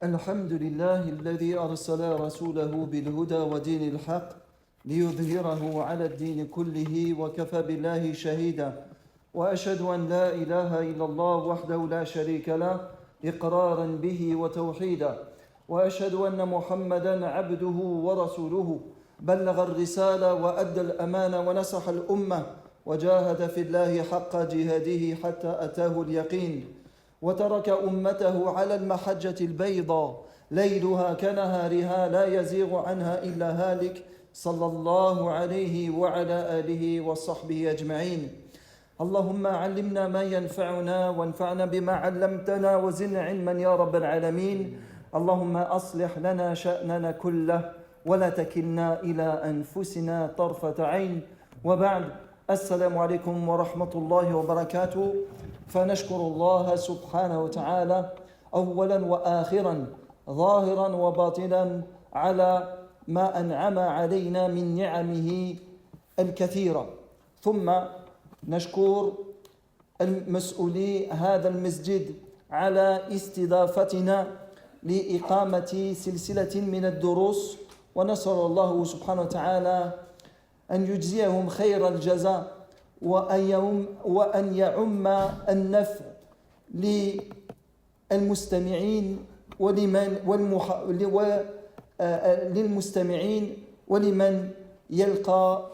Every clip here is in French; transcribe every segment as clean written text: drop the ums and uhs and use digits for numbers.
الحمد لله الذي أرسل رسوله بالهدى ودين الحق ليظهره على الدين كله وكفى بالله شهيدا وأشهد أن لا إله إلا الله وحده لا شريك له إقرارا به وتوحيدا وأشهد أن محمدا عبده ورسوله بلغ الرسالة وأدى الأمانة ونصح الأمة وجاهد في الله حق جهاده حتى أتاه اليقين وترك أمته على المحجة البيضاء ليلها كنهارها لا يزيغ عنها إلا هالك صلى الله عليه وعلى آله وصحبه أجمعين. اللهم علمنا ما ينفعنا وانفعنا بما علمتنا وزدنا علما يا رب العالمين. اللهم أصلح لنا شأننا كله ولا تكلنا إلى أنفسنا طرفة عين. وبعد، السلام عليكم ورحمة الله وبركاته. فنشكر الله سبحانه وتعالى أولا وآخرا ظاهرا وباطنا على ما أنعم علينا من نعمه الكثيرة. ثم نشكر المسؤولي هذا المسجد على استضافتنا لإقامة سلسلة من الدروس، ونسأل الله سبحانه وتعالى أن يجزيهم خير الجزاء وأن يعم النفع للمستمعين ولمن يلقى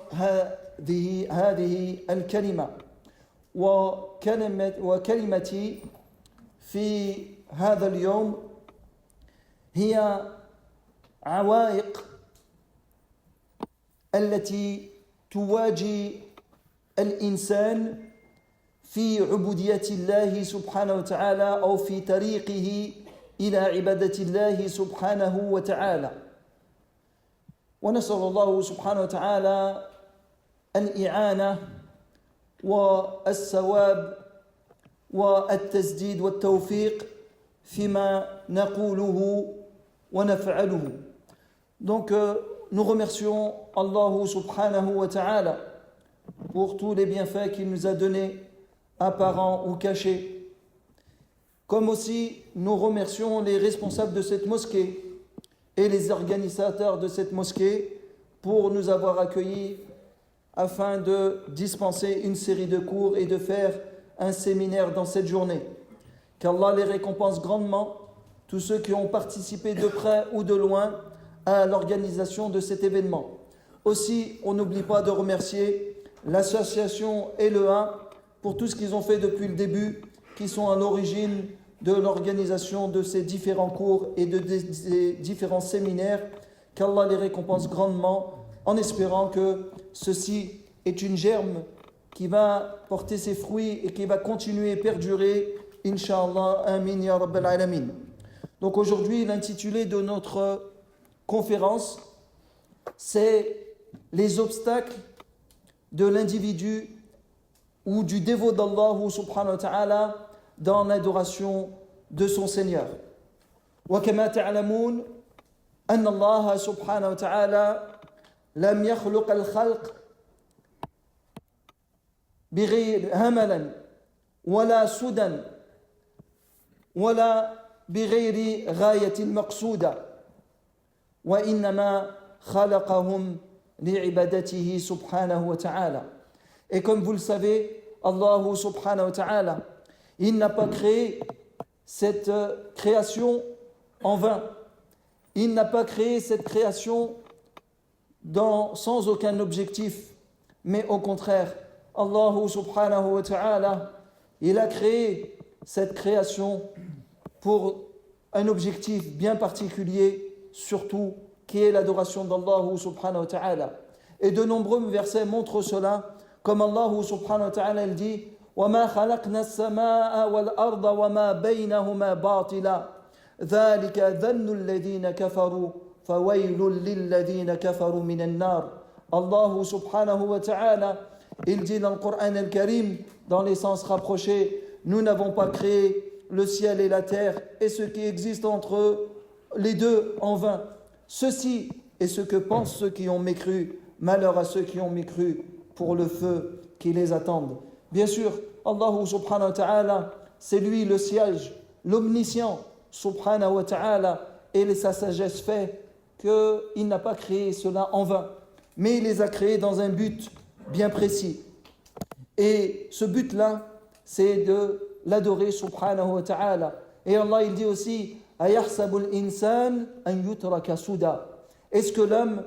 هذه الكلمة. وكلمتي في هذا اليوم هي عوائق التي تواجه الإنسان في عبودية الله سبحانه وتعالى أو في طريقه إلى عبادة الله سبحانه وتعالى. ونسأل الله سبحانه وتعالى الإعانة والثواب والتسديد والتوفيق فيما نقوله ونفعله. Donc nous remercions Allah subhanahu wa ta'ala pour tous les bienfaits qu'il nous a donnés, apparents ou cachés. Comme aussi nous remercions les responsables de cette mosquée et les organisateurs de cette mosquée pour nous avoir accueillis afin de dispenser une série de cours et de faire un séminaire dans cette journée. Qu'Allah les récompense grandement, tous ceux qui ont participé de près ou de loin à l'organisation de cet événement. Aussi, on n'oublie pas de remercier l'association LEA pour tout ce qu'ils ont fait depuis le début, qui sont à l'origine de l'organisation de ces différents cours et de ces différents séminaires. Qu'Allah les récompense grandement, en espérant que ceci est une germe qui va porter ses fruits et qui va continuer et perdurer, Inch'Allah, Amin ya Rabbal Alamin. Donc aujourd'hui, l'intitulé de notre conférence, c'est les obstacles de l'individu ou du dévot d'Allah subhanahu wa ta'ala dans l'adoration de son Seigneur. وكما تعلمون أن الله سبحانه وتعالى لم يخلق الخلق بغير هملا ولا سدى ولا بغير غاية مقصودة وإنما خلقهم لعبادته سبحانه وتعالى. Et comme vous le savez, Allah subhanahu wa ta'ala, il n'a pas créé cette création en vain. Il n'a pas créé cette création sans aucun objectif, mais au contraire, Allah subhanahu wa ta'ala, il a créé cette création pour un objectif bien particulier, surtout qui est l'adoration d'Allah subhanahu wa ta'ala. Et de nombreux versets montrent cela, comme Allah subhanahu wa ta'ala il dit وَمَا خَلَقْنَا السَّمَاءَ وَالْأَرْضَ وَمَا بَيْنَهُمَا بَاطِلًا ذَلِكَ ظَنُّ الَّذِينَ كَفَرُوا فَوَيْلٌ لِلَّذِينَ كَفَرُوا مِنَ النَّارِ. Allah subhanahu wa ta'ala il dit dans le Coran al-Karim, dans les sens rapprochés, nous n'avons pas créé le ciel et la terre et ce qui existe entre les deux en vain. Ceci est ce que pensent ceux qui ont mécru. Malheur à ceux qui ont mécru pour le feu qui les attend. Bien sûr, Allah subhanahu wa ta'ala, c'est lui le siège, l'omniscient, subhanahu wa ta'ala et sa sagesse fait qu'il n'a pas créé cela en vain, mais il les a créés dans un but bien précis. Et ce but-là, c'est de l'adorer subhanahu wa ta'ala. Et Allah, il dit aussi, ayahsabul insan an yutraka suda. Est-ce que l'homme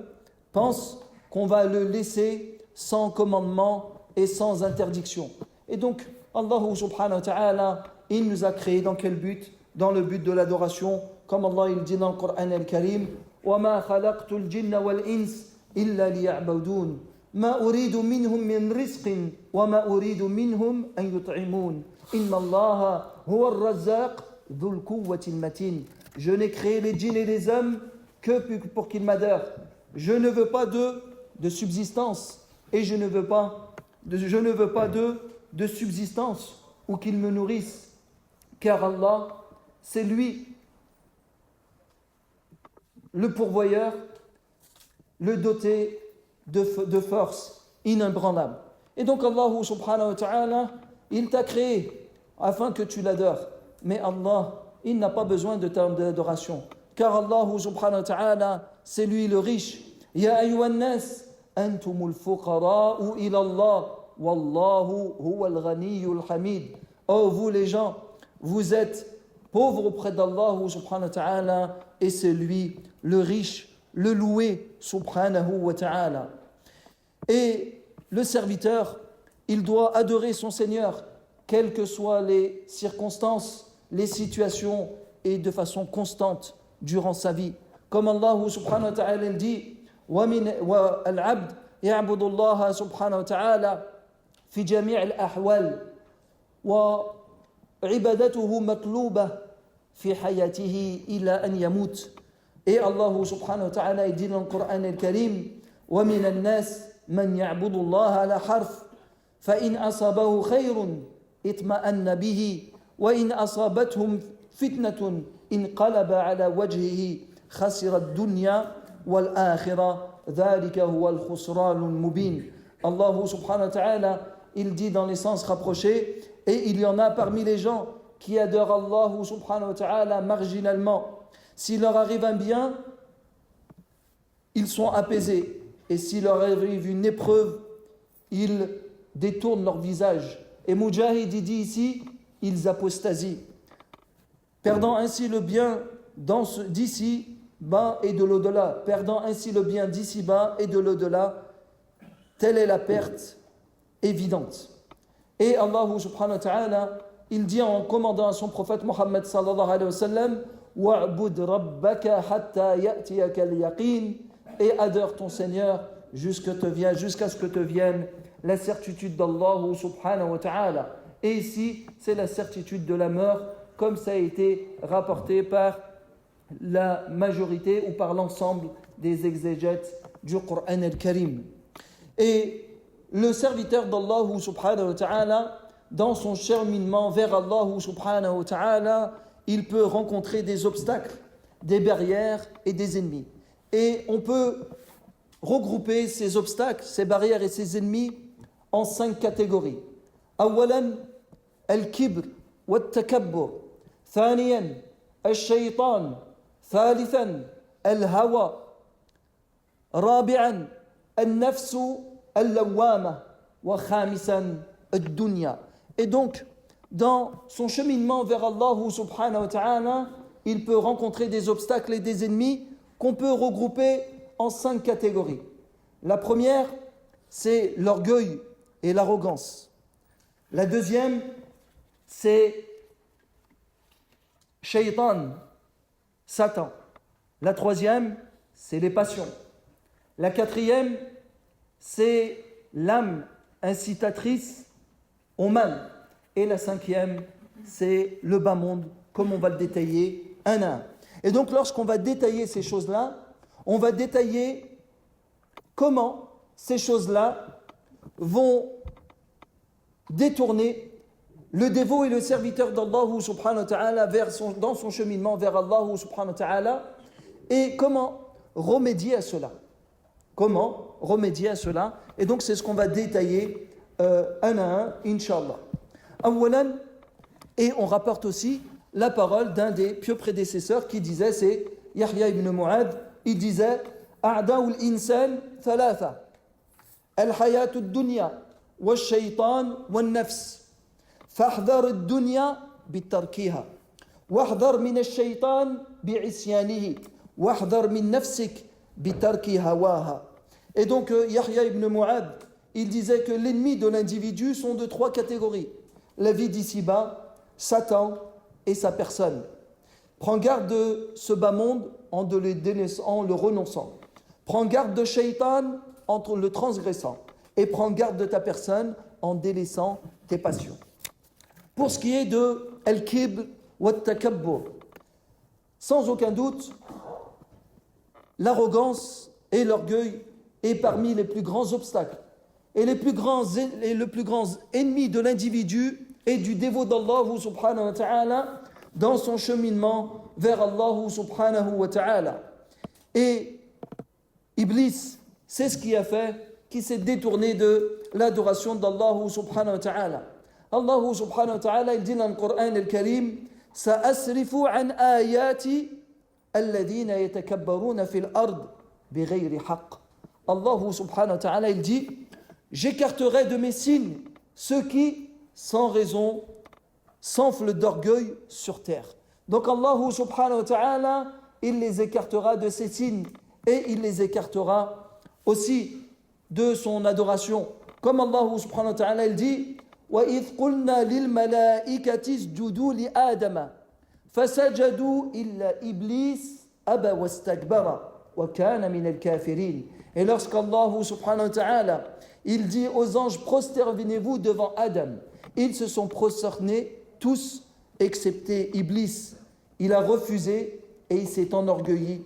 pense qu'on va le laisser sans commandement et sans interdiction? Et donc, Allah subhanahu wa ta'ala, il nous a créés dans quel but? Dans le but de l'adoration, comme Allah il dit dans le Coran al-Karim, وَمَا خَلَقْتُ الْجِنَّ وَالْإِنسِ إِلَّا لِيَعْبُدُونَ ما أريد منهم من رزق وما أريد منهم أن يطعمون إن الله هو الرزاق ذو القوة المتين. Je n'ai créé les djinns et les hommes que pour qu'ils m'adorent. Je ne veux pas de subsistance et je ne veux pas de subsistance ou qu'ils me nourrissent, car Allah, c'est lui le pourvoyeur, le doté de force inébranlable. Et donc Allah subhanahu wa ta'ala, il t'a créé afin que tu l'adores. Mais Allah, il n'a pas besoin de ta adoration. Car Allah subhanahu wa ta'ala, c'est lui le riche. Ya ayyuhan nas, antumul fuqara'u ila Allah, wallahu huwal ghaniyyul hamid. Oh vous les gens, vous êtes pauvres auprès d'Allah subhanahu wa ta'ala, et c'est lui le riche, le loué subhanahu wa ta'ala. Et le serviteur, il doit adorer son Seigneur, quelles que soient les circonstances, les situations, et de façon constante durant sa vie. Comme Allah subhanahu wa ta'ala dit, وَالْعَبْدِ يَعْبُدُ اللَّهَ سُبْحَانَهُ وَتَعَالَى فِي جَمِيعِ الْأَحْوَالِ وَعِبَادَتُهُ مَطْلُوبَةٌ فِي حَيَاتِهِ إِلَى أَنْ يَمُوتَ. Et Allah subhanahu wa ta'ala dit dans le Coran al-Karim, وَمِنَ النَّاسِ من يعبد الله على حرف فإن أصابه خير اطمأن به وإن أصابتهم فتنة انقلب على وجهه خسر الدنيا والآخرة ذلك هو الخسران المبين. Allah subhanahu wa ta'ala, il dit dans les sens rapprochés, et il y en a parmi les gens qui adorent Allah subhanahu wa ta'ala marginalement. S'il leur arrive un bien, ils sont apaisés. Et s'il leur arrive une épreuve, ils détournent leur visage. Et Mujahid dit ici, ils apostasient, perdant ainsi le bien d'ici-bas et de l'au-delà. Perdant ainsi le bien d'ici-bas et de l'au-delà. Telle est la perte évidente. Et Allah subhanahu wa ta'ala, il dit en commandant à son prophète Muhammad sallallahu alayhi wa sallam, وَعْبُدْ رَبَّكَ حَتَّى يَأْتِيَكَ الْيَقِينَ. Et adore ton Seigneur jusqu'à ce que te vienne la certitude d'Allah subhanahu wa ta'ala. Et ici, c'est la certitude de la mort, comme ça a été rapporté par la majorité ou par l'ensemble des exégètes du Coran al-Karim. Et le serviteur d'Allah subhanahu wa ta'ala, dans son cheminement vers Allah subhanahu wa ta'ala, il peut rencontrer des obstacles, des barrières et des ennemis. Et on peut regrouper ces obstacles, ces barrières et ces ennemis en 5 catégories. أولاً الكبر والتكبر. ثانياً الشيطان. ثالثاً الهوى. رابعاً النفس اللوامة. وخامساً الدنيا. Et donc, dans son cheminement vers Allah subhanahu wa ta'ala, il peut rencontrer des obstacles et des ennemis qu'on peut regrouper en 5 catégories. La première, c'est l'orgueil et l'arrogance. La deuxième, c'est Shaitan, Satan. La troisième, c'est les passions. La quatrième, c'est l'âme incitatrice au mal. Et la cinquième, c'est le bas monde, comme on va le détailler un à un. Et donc, lorsqu'on va détailler ces choses-là, on va détailler comment ces choses-là vont détourner le dévot et le serviteur d'Allah subhanahu wa ta'ala dans son cheminement vers Allah subhanahu wa ta'ala, et comment remédier à cela. Comment remédier à cela. Et donc, c'est ce qu'on va détailler un à un, Inch'Allah. Awalan, et on rapporte aussi la parole d'un des pieux prédécesseurs qui disait, c'est Yahya ibn Mu'adh, il disait A'da'ul insan thalatha, al-hayatu ad-dunya, wal-shaytan, wal-nafs. Fahdhar ad-dunya bitarkiha, wahdhar min al-shaytan bi'isyanihi, wahdhar min nafsik bitarki hawaha. Et donc Yahya ibn Mu'adh, il disait que l'ennemi de l'individu sont de 3 catégories. La vie d'ici-bas, Satan et sa personne. Prends garde de ce bas monde en le renonçant. Prends garde de Shaitan en le transgressant. Et prends garde de ta personne en délaissant tes passions. Pour ce qui est de Al-Kibr wa Takabbur, sans aucun doute, l'arrogance et l'orgueil est parmi les plus grands obstacles et le plus grand ennemi de l'individu et du dévot d'Allah subhanahu wa ta'ala dans son cheminement vers Allah subhanahu wa ta'ala. Et Iblis, c'est ce qui a fait qu'il s'est détourné de l'adoration d'Allah subhanahu wa ta'ala. Allah subhanahu wa ta'ala, il dit dans le Coran al-Karim, Sa'asrifu an ayati alladhina yatakabbaruna fil ard bighayri haqq. Allah subhanahu wa ta'ala, il dit, j'écarterai de mes signes ceux qui, sans raison, s'enflent d'orgueil sur terre. Donc Allah subhanahu wa ta'ala, il les écartera de ses signes et il les écartera aussi de son adoration. Comme Allah subhanahu wa ta'ala, il dit, وَإِذْ قُلْنَا لِلْمَلَائِكَةِ اسْجُدُوا لِآدَمَ فَسَجَدُوا إِلَّا إِبْلِيسَ أَبَى وَاسْتَكْبَرَ وَكَانَ مِنَ الْكَافِرِينَ. Et lorsqu'Allah subhanahu wa ta'ala, il dit aux anges, prosternez-vous devant Adam, ils se sont prosternés tous, excepté Iblis. Il a refusé et il s'est enorgueilli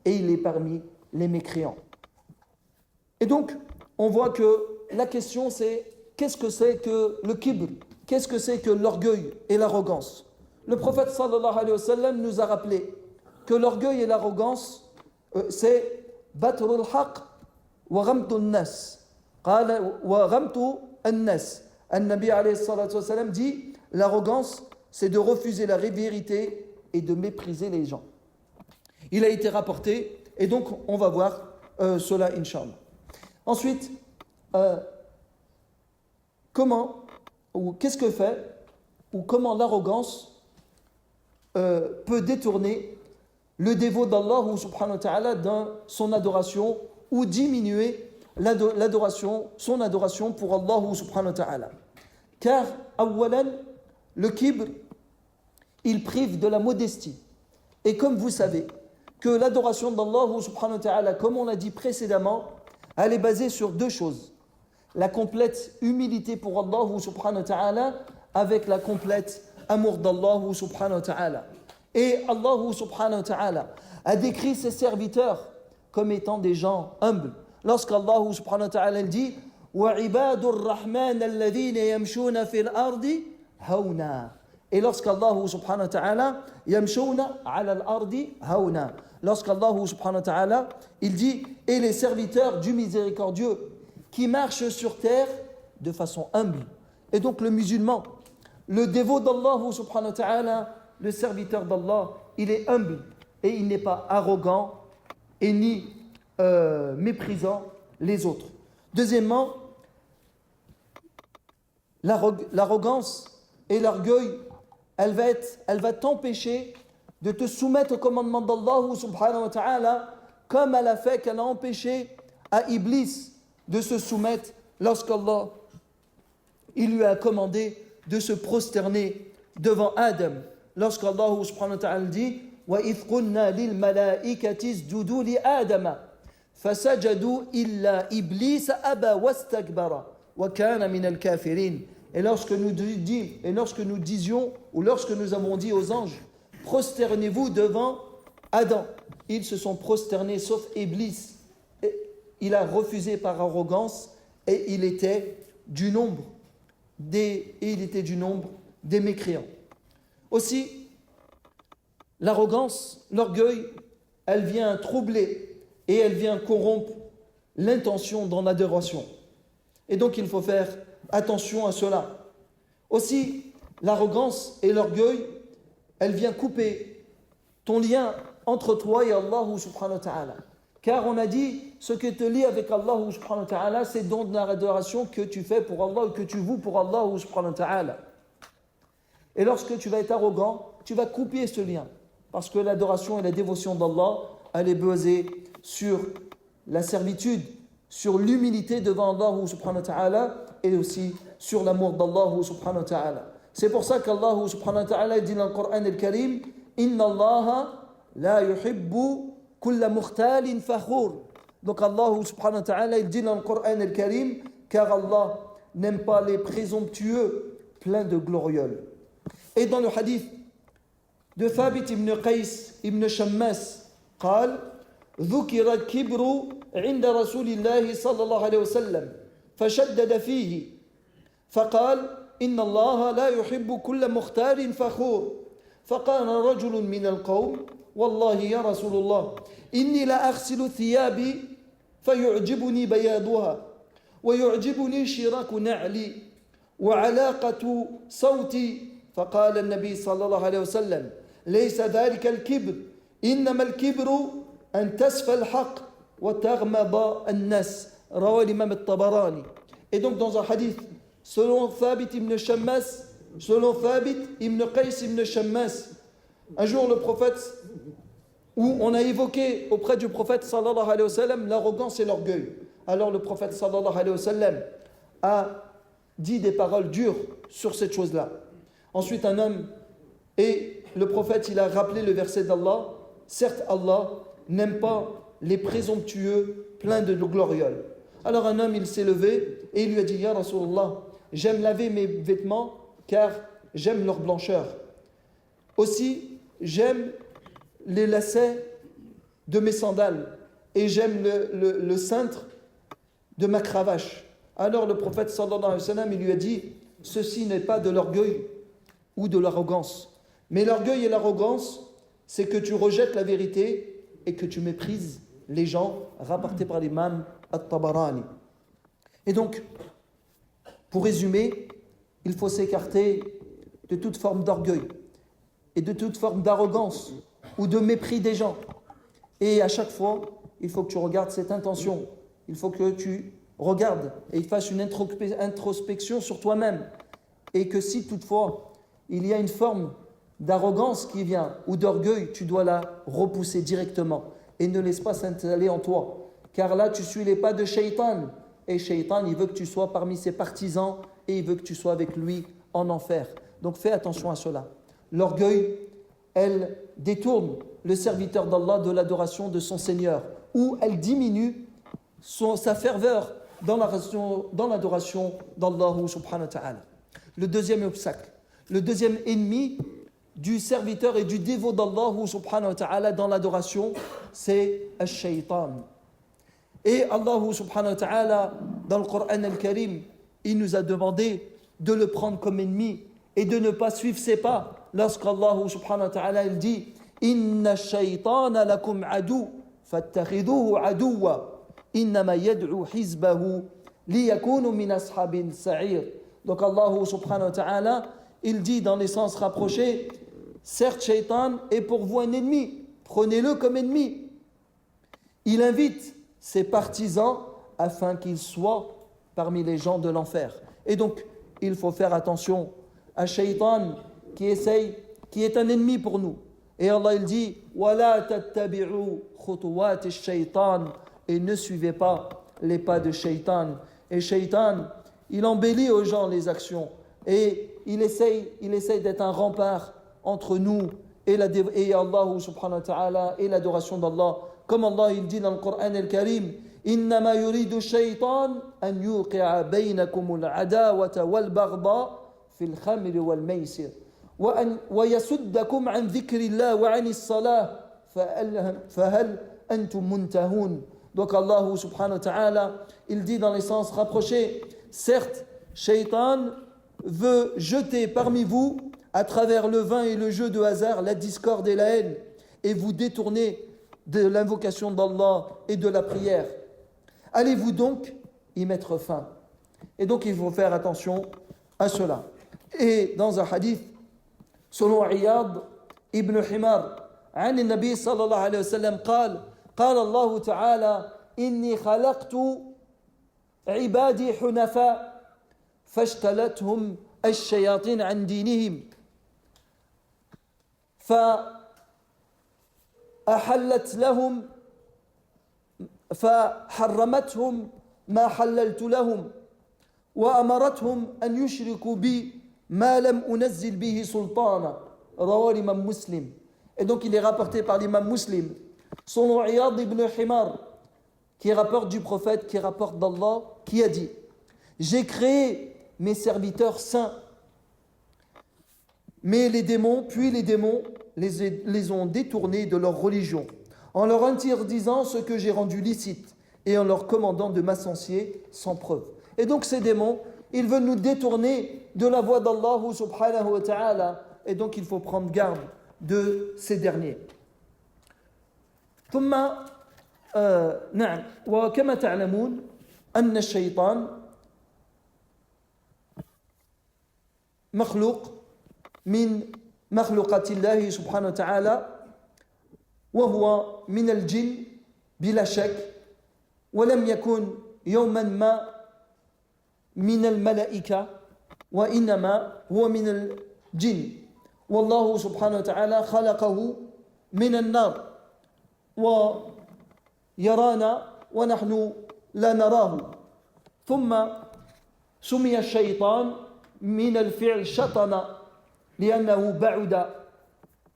et il est parmi les mécréants. Et donc, on voit que la question c'est, qu'est-ce que c'est que le kibr? Qu'est-ce que c'est que l'orgueil et l'arrogance? Le prophète sallallahu alayhi wa sallam nous a rappelé que l'orgueil et l'arrogance, c'est batrul haq wa ghamtu an-nas. Wa ghamtu an-nas. An-Nabi alayhi salatu wa sallam dit, l'arrogance, c'est de refuser la vérité et de mépriser les gens. Il a été rapporté, et donc on va voir cela, Inch'Allah. Ensuite, qu'est-ce que fait, ou comment l'arrogance peut détourner le dévot d'Allah subhanahu wa ta'ala dans son adoration, ou diminuer son adoration pour Allah subhanahu wa ta'ala. Car, awwalan, le kibr, il prive de la modestie. Et comme vous savez que l'adoration d'Allah subhanahu wa ta'ala, comme on l'a dit précédemment, elle est basée sur 2 choses. La complète humilité pour Allah subhanahu wa ta'ala avec la complète amour d'Allah subhanahu wa ta'ala. Et Allah subhanahu wa ta'ala a décrit ses serviteurs comme étant des gens humbles. Lorsqu'Allah subhanahu wa ta'ala dit وَعِبَادُ الرَّحْمَنَ الَّذِينَ يَمْشُونَ فِي الْأَرْضِ هَوْنًا. Et lorsqu'Allah subhanahu wa ta'ala yamshuna ala al-ardi hauna. Lorsqu'Allah subhanahu wa ta'ala, il dit, et les serviteurs du miséricordieux qui marchent sur terre de façon humble. Et donc le musulman, le dévot d'Allah subhanahu wa ta'ala, le serviteur d'Allah, il est humble et il n'est pas arrogant et ni méprisant les autres. Deuxièmement, l'arrogance et l'orgueil, elle va t'empêcher de te soumettre au commandement d'Allah subhanahu wa ta'ala, comme elle a fait qu'elle a empêché à Iblis de se soumettre lorsqu'Allah il lui a commandé de se prosterner devant Adam. Lorsqu'Allah subhanahu wa ta'ala dit وَإِذْ قُلْنَا لِلْمَلَائِكَةِ اسْجُدُوا لِآدَمَ فَسَجَدُوا إِلَّا إِبْلِيسَ أَبَى وَاسْتَكْبَرَ وَكَانَ مِنَ الْكَافِرِينَ. Et lorsque nous disions, ou lorsque nous avons dit aux anges, prosternez-vous devant Adam, ils se sont prosternés sauf Iblis. Et il a refusé par arrogance et il était du nombre des mécréants. Aussi, l'arrogance, l'orgueil, elle vient troubler et elle vient corrompre l'intention dans l'adoration. Et donc il faut faire attention à cela. Aussi, l'arrogance et l'orgueil elle vient couper ton lien entre toi et Allah subhanahu wa ta'ala. Car on a dit, ce qui te lie avec Allah subhanahu wa ta'ala, c'est donc l'adoration que tu fais pour Allah ou que tu voues pour Allah subhanahu wa ta'ala. Et lorsque tu vas être arrogant, tu vas couper ce lien. Parce que l'adoration et la dévotion d'Allah, elle est basée sur la servitude, sur l'humilité devant Allah subhanahu wa ta'ala et aussi sur l'amour d'Allah subhanahu wa ta'ala. C'est pour ça qu'Allah subhanahu wa ta'ala dit dans le Coran al-Karim, Inna Allah la yuhibbu kulla mukhtalin fakhur. Donc Allah subhanahu wa ta'ala il dit dans le Coran al-Karim, car Allah n'aime pas les présomptueux pleins de glorioles. Et dans le hadith de Thabit ibn Qais ibn Shammas, قال ذكر الكبر عند رسول الله صلى الله عليه وسلم فشدد فيه فقال إن الله لا يحب كل مختال فخور فقال رجل من القوم والله يا رسول الله إني لا أغسل ثيابي فيعجبني بياضها ويعجبني شراك نعلي وعلاقة صوتي فقال النبي صلى الله عليه وسلم ليس ذلك الكبر إنما الكبر أن تسفى الحق وتغمض الناس رواه الإمام الطبراني. Et donc dans un hadith selon Thabit ibn Shammas, selon Thabit ibn Qais ibn Shammas, un jour le prophète, où on a évoqué auprès du prophète sallallahu alayhi wa sallam l'arrogance et l'orgueil. Alors le prophète sallallahu alayhi wa sallam a dit des paroles dures sur cette chose-là. Ensuite un homme, et le prophète il a rappelé le verset d'Allah, certes Allah n'aime pas les présomptueux pleins de glorioles. Alors un homme il s'est levé et il lui a dit Ya Rasulallah, j'aime laver mes vêtements car j'aime leur blancheur. Aussi j'aime les lacets de mes sandales et j'aime le cintre de ma cravache. Alors le prophète sallallahu alayhi wa sallam il lui a dit ceci n'est pas de l'orgueil ou de l'arrogance, mais l'orgueil et l'arrogance c'est que tu rejettes la vérité et que tu méprises les gens, rapportés par l'imam At-Tabarani. Et donc, pour résumer, il faut s'écarter de toute forme d'orgueil et de toute forme d'arrogance ou de mépris des gens. Et à chaque fois, il faut que tu regardes cette intention. Il faut que tu regardes et fasses une introspection sur toi-même. Et que si toutefois, il y a une forme d'arrogance qui vient ou d'orgueil, tu dois la repousser directement et ne laisse pas s'installer en toi. Car là, tu suis les pas de Shaitan. Et Shaitan, il veut que tu sois parmi ses partisans et il veut que tu sois avec lui en enfer. Donc fais attention à cela. L'orgueil, elle détourne le serviteur d'Allah de l'adoration de son Seigneur, ou elle diminue sa ferveur dans l'adoration d'Allah subhanahu wa ta'ala. Le deuxième obstacle, le deuxième ennemi du serviteur et du dévot d'Allah subhanahu wa ta'ala dans l'adoration, c'est Ash-Shaytan. Et Allah subhanahu wa ta'ala, dans le Coran al-Karim, il nous a demandé de le prendre comme ennemi et de ne pas suivre ses pas. Lorsqu'Allah subhanahu wa ta'ala il dit Inna ash-shaytana lakum adu fattakhiduhu aduwa innama yad'u hizbahu liyakunu min ashabin sa'ir. Donc Allah subhanahu wa ta'ala il dit dans les sens rapprochés, certes Shaitan est pour vous un ennemi, prenez-le comme ennemi. Il invite ses partisans afin qu'ils soient parmi les gens de l'enfer. Et donc, il faut faire attention à Shaitan qui est un ennemi pour nous. Et Allah il dit وَلَا تَتَّبِعُوا خُطُوَاتِ الشَّيْطَانِ et ne suivez pas les pas de Shaitan. Et Shaitan, il embellit aux gens les actions et il essaye d'être un rempart entre nous et Allah subhanahu wa ta'ala et l'adoration d'Allah. Comme Allah il dit dans le Coran al-Karim إنما يريد الشيطان أن يوقع بينكم العداوة والبغضاء في الخمر والميسر ويصدكم عن ذكر الله وعن الصلاة فهل أنتم منتهون. Donc Allah subhanahu wa ta'ala il dit dans les sens rapprochés, certes Shaitan veut jeter parmi vous à travers le vin et le jeu de hasard la discorde et la haine et vous détourner de l'invocation d'Allah et de la prière. Allez-vous donc y mettre fin? Et donc il faut faire attention à cela. Et dans un hadith, selon Iyad, ابن حمار عن النبي صلى الله عليه وسلم قال الله تعالى إني خلقت عبادي حنفاء فاشتلتهم الشياطين عن دينهم فأحلت لهم فحرمتهم ما حللت لهم وأمرتهم أن يشركوا بي ما لم أنزل به سلطانا رواه l'imam Muslim. Et donc il est rapporté par l'imam Muslim son nom Iyad ibn Himar qui rapporte du prophète, qui rapporte d'Allah, qui a dit: j'ai créé mes serviteurs saints, mais les démons les ont détournés de leur religion en leur interdisant ce que j'ai rendu licite et en leur commandant de m'associer sans preuve. Et donc ces démons, ils veulent nous détourner de la voie d'Allah subhanahu wa ta'ala, et donc il faut prendre garde de ces derniers. ثم نعم وكما تعلمون أن الشيطان مخلوق من مخلوقات الله سبحانه وتعالى وهو من الجن بلا شك ولم يكن يوما ما من الملائكة وإنما هو من الجن والله سبحانه وتعالى خلقه من النار ويرانا ونحن لا نراه ثم سمي الشيطان من الفعل شطن لأنه بعد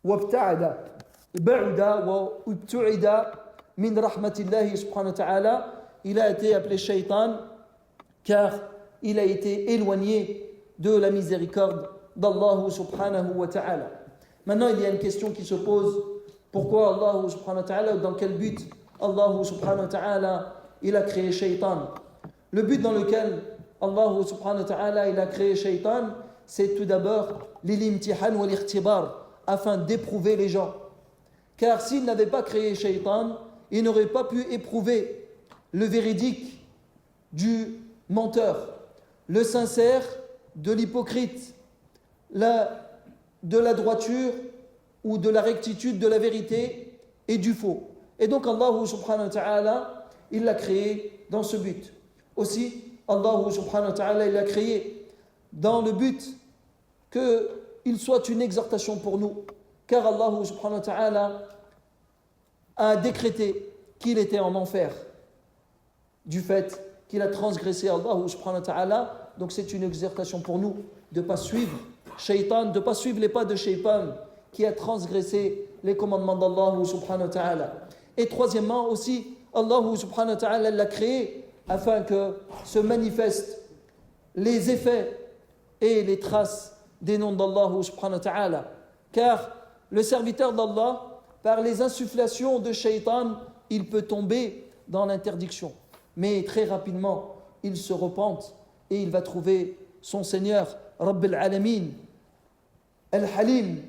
وابتعد من رحمة الله سبحانه وتعالى. Il a été appelé shaitan car il a été éloigné de la miséricorde d'Allah subhanahu wa ta'ala. Maintenant, il y a une question qui se pose: pourquoi Allah subhanahu wa ta'ala, dans quel but Allah subhanahu wa ta'ala il a créé shaitan? Le but dans lequel Allah subhanahu wa ta'ala il a créé shaitan, c'est tout d'abord l'imtihan wa l'irtibar, afin d'éprouver les gens. Car s'il n'avait pas créé shaitan, il n'aurait pas pu éprouver le véridique du menteur, le sincère de l'hypocrite, de la droiture ou de la rectitude, de la vérité et du faux. Et donc Allah subhanahu wa ta'ala, il l'a créé dans ce but. Aussi, Allah subhanahu wa ta'ala, il l'a créé dans le but qu'il soit une exhortation pour nous. Car Allah subhanahu wa ta'ala a décrété qu'il était en enfer du fait qu'il a transgressé Allah subhanahu wa ta'ala. Donc c'est une exhortation pour nous de ne pas suivre Shaitan, de ne pas suivre les pas de Shaitan qui a transgressé les commandements d'Allah subhanahu wa ta'ala. Et troisièmement aussi, Allah subhanahu wa ta'ala l'a créé afin que se manifestent les effets et les traces des noms d'Allah subhanahu wa ta'ala. Car le serviteur d'Allah, par les insufflations de Shaitan, il peut tomber dans l'interdiction. Mais très rapidement, il se repente et il va trouver son Seigneur, Rabb al-Alamin, Al-Halim,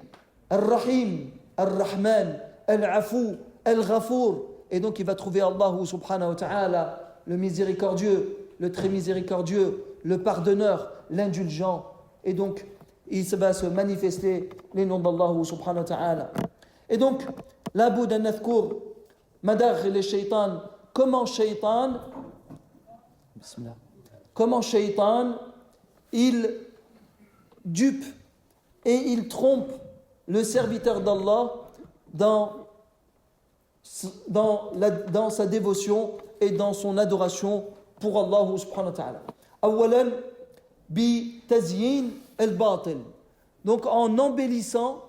Al-Rahim, Al-Rahman, Al-Afou, Al-Ghafour. Et donc il va trouver Allah subhanahu wa ta'ala, le miséricordieux, le très miséricordieux, le pardonneur, l'indulgent. Et donc il va se manifester les noms d'Allah subhanahu wa ta'ala. Et donc, la Bouddha Nafkour, Madar le Shaitan, comment Shaitan, il dupe et il trompe le serviteur d'Allah dans sa dévotion et dans son adoration pour Allah subhanahu wa ta'ala. Awalan bi tazyin al-batil. Donc en embellissant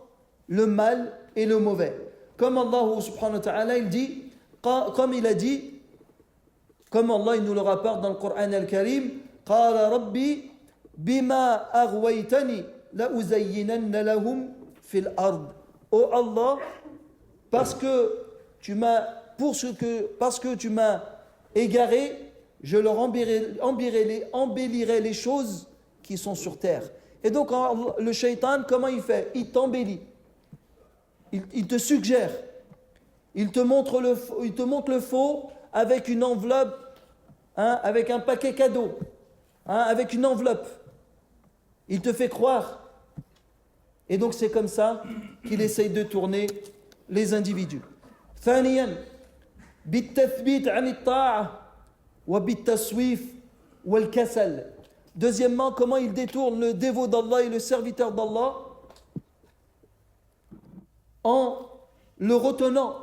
le mal et le mauvais. Comme Allah subhanahu wa ta'ala il dit, comme il a dit, comme Allah il nous le rapporte dans le Coran al-Karim, قال ربي بما أغويتني لأزينن لهم في الأرض. Oh Allah, parce que tu m'as égaré, je leur embellirai les choses qui sont sur terre. Et donc le shaitan, comment il fait? Il t'embellit, il te suggère, il te montre le faux avec une enveloppe, avec un paquet cadeau, avec une enveloppe. Il te fait croire Et donc c'est comme ça qu'il essaye de tourner les individus. ثانيا بالتثبيت عن الطاعة وبالتسويف والكسل. Deuxièmement, comment il détourne le dévot d'Allah et le serviteur d'Allah en le retenant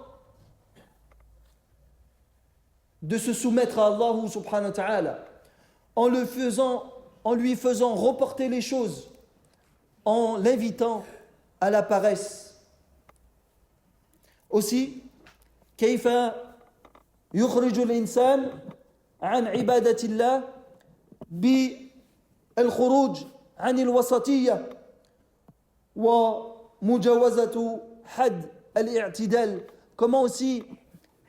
de se soumettre à Allah subhanahu wa ta'ala, en lui faisant reporter les choses, en l'invitant à la paresse. Aussi, كيف يخرج الإنسان عن عبادة الله بالخروج عن الوسطية ومجاوزة حد الاعتدال. Comment aussi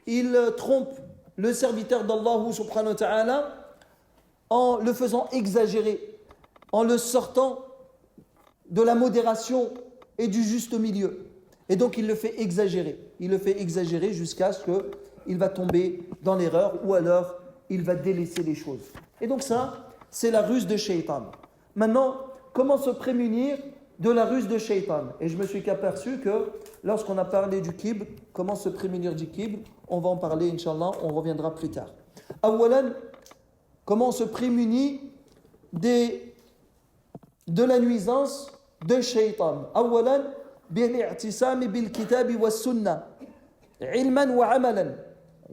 il trompe le serviteur d'Allah subhanahu wa ta'ala en le faisant exagérer, en le sortant de la modération et du juste milieu. Et donc il le fait exagérer jusqu'à ce qu'il va tomber dans l'erreur ou alors il va délaisser les choses. Et donc ça, c'est la ruse de Shaitan. Maintenant, comment se prémunir de la ruse de Shaitan? Et je me suis aperçu que lorsqu'on a parlé du kibr, comment se prémunir du kibr, on va en parler, Inch'Allah, on reviendra plus tard. Awalan, comment on se prémunit de la nuisance de Shaitan? Awalan, بالاعتصام بالكتاب والسنة علما وعملا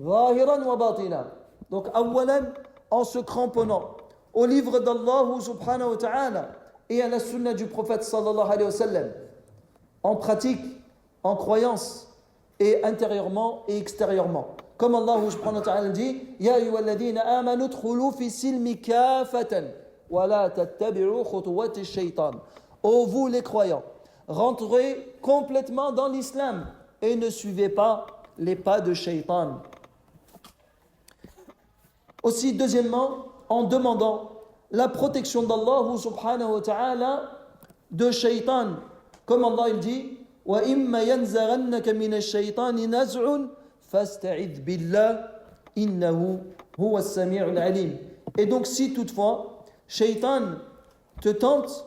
ظاهرا وباطنا. Donc, awalan, en se cramponnant au livre d'Allah subhanahu wa ta'ala et à la sunna du prophète sallallahu alayhi wa sallam, en pratique, en croyance, et intérieurement et extérieurement. Comme Allah subhanahu wa ta'ala dit, Ya ayyuhalladhina amanu dkhulu fi silmi kafatan wa la tattabi'u khutuwati shaytan. Ô vous les croyants, rentrez complètement dans l'islam et ne suivez pas les pas de Shaitan. Aussi, deuxièmement, en demandant la protection d'Allah subhanahu wa ta'ala de Shaitan. Comme Allah il dit, وَإِمَّا يَنْزَغَنَّكَ مِنَ الشَّيْطَانِ نَزْعٌ فَاسْتَعِذْ بِاللَّهِ إِنَّهُ هُوَ السَّمِيعُ الْعَلِيمُ. Et donc si toutefois Shaitan te tente,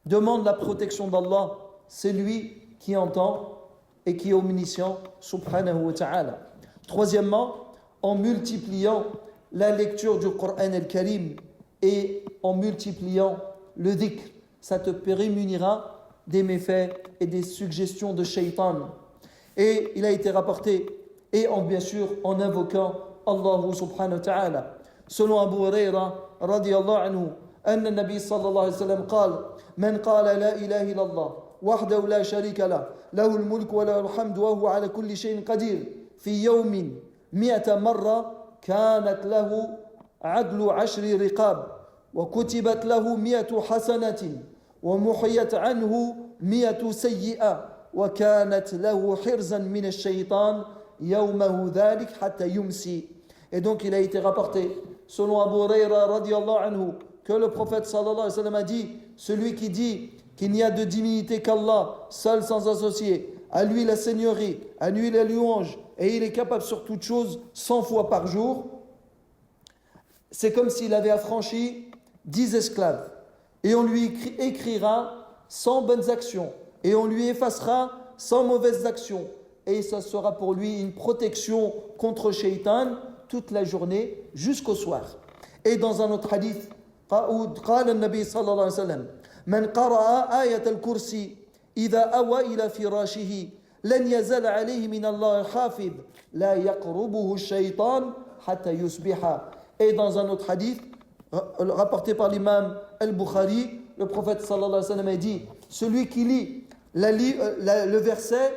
demande la protection d'Allah, c'est lui qui entend et qui est omniscient subhanahu wa ta'ala. Troisièmement, en multipliant la lecture du Coran al-Karim et en multipliant le dhikr, ça te prémunira des méfaits et des suggestions de Shaitan. Et il a été rapporté, et bien sûr en invoquant Allah subhanahu wa ta'ala. Selon Abu Huraira radiyallahu anhu, أن النبي صلى الله عليه وسلم قال من قال لا إله إلا الله وحده لا شريك له له الملك وله الحمد وهو على كل شيء قدير في يوم 100 مرة كانت له عدل 10 رقاب وكتبت له 100 حسنة ومحيت عنه 100 سيئة وكانت له حرزا من الشيطان يومه ذلك حتى يمسي. Et donc il a été rapporté selon Abu Huraira radiyallahu anhu que le prophète sallallahu alayhi wa sallam a dit, celui qui dit qu'il n'y a de divinité qu'Allah, seul sans associé, à lui la seigneurie, à lui la louange, et il est capable sur toute chose 100 fois par jour, c'est comme s'il avait affranchi 10 esclaves. Et on lui écrira 100 bonnes actions, et on lui effacera 100 mauvaises actions. Et ça sera pour lui une protection contre Shaitan toute la journée jusqu'au soir. Et dans un autre hadith, قال النبي صلى الله عليه وسلم من قرأ آية الكرسي إذا أوى إلى فراشه لن يزال عليه من الله حافظ لا يقربه الشيطان حتى يصبح. Et dans un autre hadith rapporté par l'imam al-Bukhari, le prophète sallallahu alayhi wa sallam a dit, celui qui lit le verset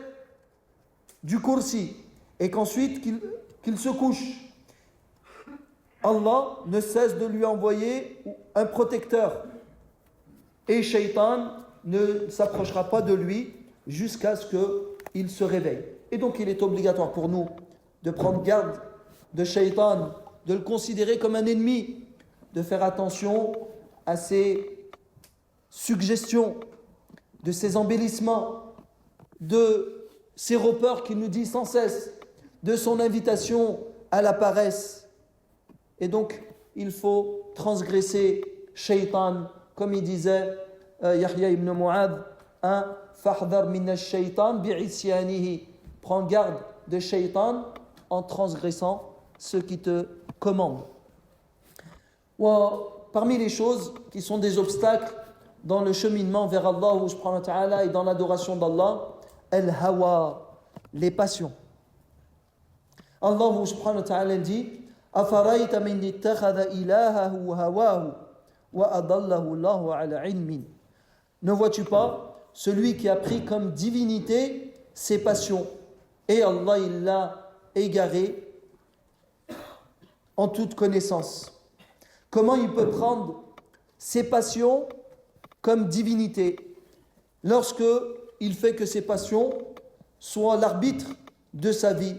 du Kursi et qu'ensuite qu'il se couche, Allah ne cesse de lui envoyer un protecteur et Shaitan ne s'approchera pas de lui jusqu'à ce qu'il se réveille. Et donc il est obligatoire pour nous de prendre garde de Shaitan, de le considérer comme un ennemi, de faire attention à ses suggestions, de ses embellissements, de ses repeurs qu'il nous dit sans cesse, de son invitation à la paresse. Et donc, il faut transgresser Shaitan, comme il disait Yahya ibn Mu'adh, Fahdar min ash-shaytan bi'isyanihi. Prends garde de shaytan en transgressant ce qui te commande. Parmi les choses qui sont des obstacles dans le cheminement vers Allah subhanahu wa ta'ala et dans l'adoration d'Allah, al-hawa, les passions. Allah subhanahu wa ta'ala dit أَفَرَيْتَ مِنْ اتَّخَذَ إِلَهَهُ هَوَاهُ وَأَضَلَّهُ اللَّهُ عَلَى عِلْمٍ. Ne vois-tu pas celui qui a pris comme divinité ses passions et Allah il l'a égaré en toute connaissance. Comment il peut prendre ses passions comme divinité lorsque il fait que ses passions soient l'arbitre de sa vie,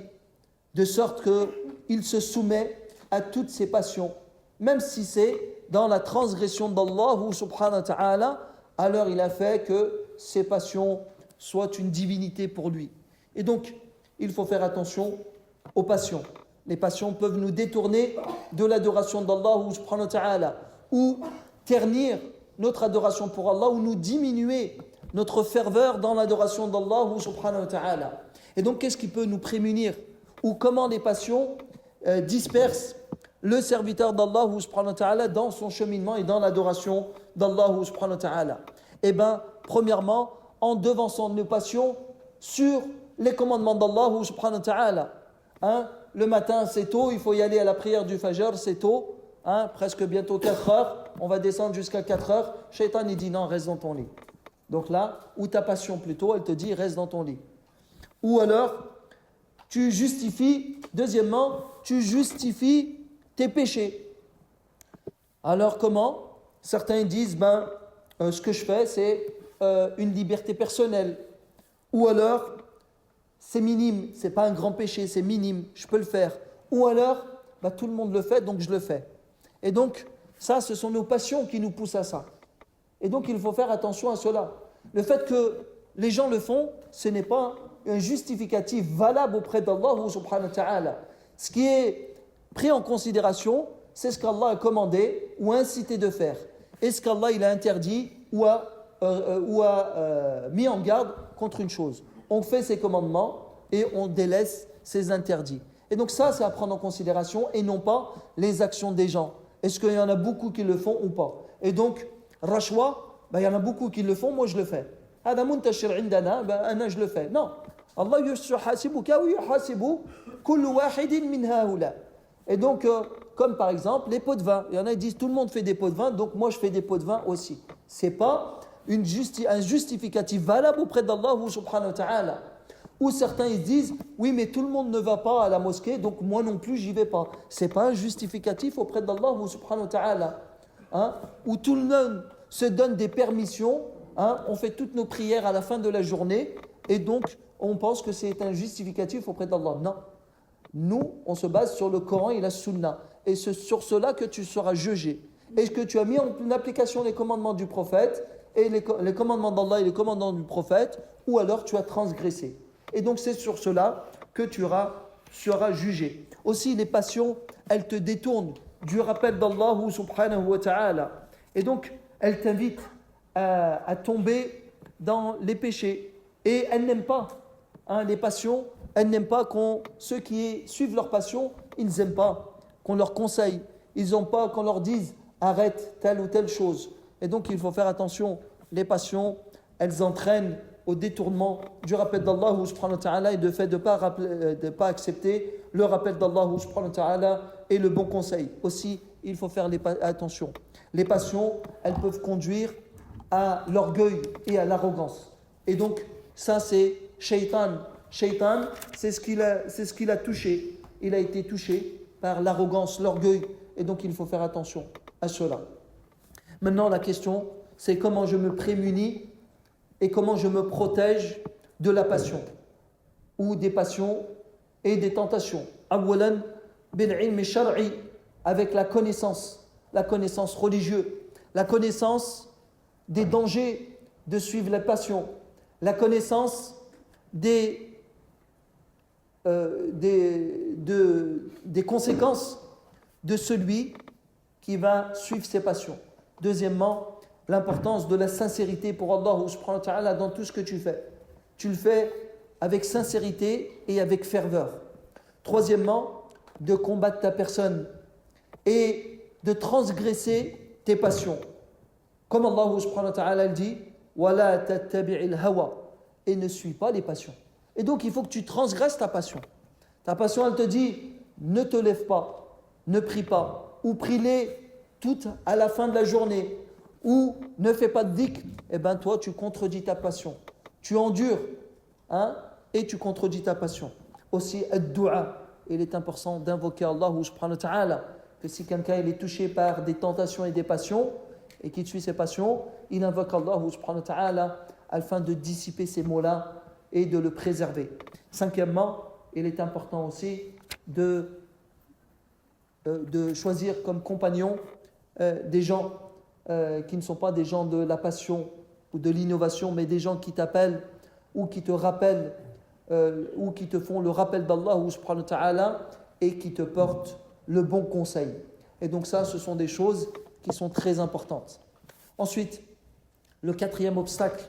de sorte qu'il se soumet à toutes ses passions, même si c'est dans la transgression d'Allah subhanahu wa ta'ala, alors il a fait que ses passions soient une divinité pour lui. Et donc, il faut faire attention aux passions. Les passions peuvent nous détourner de l'adoration d'Allah subhanahu wa ta'ala, ou ternir notre adoration pour Allah, ou nous diminuer notre ferveur dans l'adoration d'Allah subhanahu wa ta'ala. Et donc, qu'est-ce qui peut nous prémunir, ou comment les passions dispersent le serviteur d'Allah subhanahu wa ta'ala dans son cheminement et dans l'adoration d'Allah subhanahu wa ta'ala? Eh bien, premièrement, en devançant nos passions sur les commandements d'Allah subhanahu wa ta'ala. Le matin, c'est tôt, il faut y aller à la prière du Fajr, c'est tôt, presque bientôt 4 heures, on va descendre jusqu'à 4 heures. Shaitan, il dit non, reste dans ton lit. Donc là, ou ta passion plutôt, elle te dit reste dans ton lit. Ou alors, tu justifies, deuxièmement, tu justifies tes péchés. Alors comment? Certains disent, ce que je fais, c'est une liberté personnelle. Ou alors, c'est minime, c'est pas un grand péché, c'est minime, je peux le faire. Ou alors, tout le monde le fait, donc je le fais. Et donc, ça, ce sont nos passions qui nous poussent à ça. Et donc, il faut faire attention à cela. Le fait que les gens le font, ce n'est pas un justificatif valable auprès d'Allah subhanahu wa ta'ala. Ce qui est pris en considération, c'est ce qu'Allah a commandé ou incité de faire. Et ce qu'Allah il a interdit ou a mis en garde contre une chose. On fait ses commandements et on délaisse ses interdits. Et donc ça, c'est à prendre en considération et non pas les actions des gens. Est-ce qu'il y en a beaucoup qui le font ou pas? Et donc, rachwa, il y en a beaucoup qui le font, moi je le fais. هذا منتشر عندنا, أنا je le fais. Non. Allah yuhasibuka wa yuhasibu kullu wahidin min haula. Et donc, comme par exemple les pots de vin. Il y en a qui disent tout le monde fait des pots de vin, donc moi je fais des pots de vin aussi. Ce n'est pas un justificatif valable auprès d'Allah subhanahu wa ta'ala. Ou certains ils disent oui, mais tout le monde ne va pas à la mosquée, donc moi non plus j'y vais pas. Ce n'est pas un justificatif auprès d'Allah subhanahu wa ta'ala. Où tout le monde se donne des permissions, on fait toutes nos prières à la fin de la journée, et donc on pense que c'est un justificatif auprès d'Allah. Non. Nous, on se base sur le Coran et la Sunna. Et c'est sur cela que tu seras jugé. Est-ce que tu as mis en application les commandements du prophète, et les commandements d'Allah et les commandements du prophète, ou alors tu as transgressé. Et donc c'est sur cela que tu seras jugé. Aussi, les passions, elles te détournent du rappel d'Allah subhanahu wa ta'ala. Et donc, elles t'invitent à tomber dans les péchés. Et elles n'aiment pas, les passions, elles n'aiment pas ceux qui suivent leurs passions, ils n'aiment pas qu'on leur conseille. Ils n'aiment pas qu'on leur dise arrête telle ou telle chose. Et donc, il faut faire attention. Les passions, elles entraînent au détournement du rappel d'Allah subhanahu wa ta'ala et de fait de ne pas accepter le rappel d'Allah subhanahu wa ta'ala et le bon conseil. Aussi, il faut faire attention. Les passions, elles peuvent conduire à l'orgueil et à l'arrogance. Et donc, ça c'est Shaitan. Shaitan, c'est ce qu'il a touché. Il a été touché par l'arrogance, l'orgueil. Et donc, il faut faire attention à cela. Maintenant, la question, c'est comment je me prémunis et comment je me protège de la passion ou des passions et des tentations. Awwalan bil ilm shar'i, avec la connaissance religieuse, la connaissance des dangers de suivre la passion, la connaissance des conséquences de celui qui va suivre ses passions. Deuxièmement, l'importance de la sincérité pour Allah subhanahu wa ta'ala dans tout ce que tu fais. Tu le fais avec sincérité et avec ferveur. Troisièmement, de combattre ta personne et de transgresser tes passions. Comme Allah subhanahu wa ta'ala le dit, وَلَا تَتَّبِعِ الْهَوَى, et ne suis pas les passions. Et donc il faut que tu transgresses ta passion. Ta passion, elle te dit, ne te lève pas, ne prie pas, ou prie-les toutes à la fin de la journée, ou ne fais pas de dhikr. Eh bien toi, tu contredis ta passion. Tu endures, et tu contredis ta passion. Aussi, ad-du'a, il est important d'invoquer Allah subhanahu wa ta'ala, que si quelqu'un il est touché par des tentations et des passions, et qu'il suit ses passions, il invoque Allah subhanahu wa ta'ala afin de dissiper ces maux-là et de le préserver. Cinquièmement, il est important aussi de choisir comme compagnons des gens qui ne sont pas des gens de la passion ou de l'innovation, mais des gens qui t'appellent ou qui te rappellent ou qui te font le rappel d'Allah subhanahu wa ta'ala et qui te portent le bon conseil. Et donc ça, ce sont des choses qui sont très importantes. Ensuite, le quatrième obstacle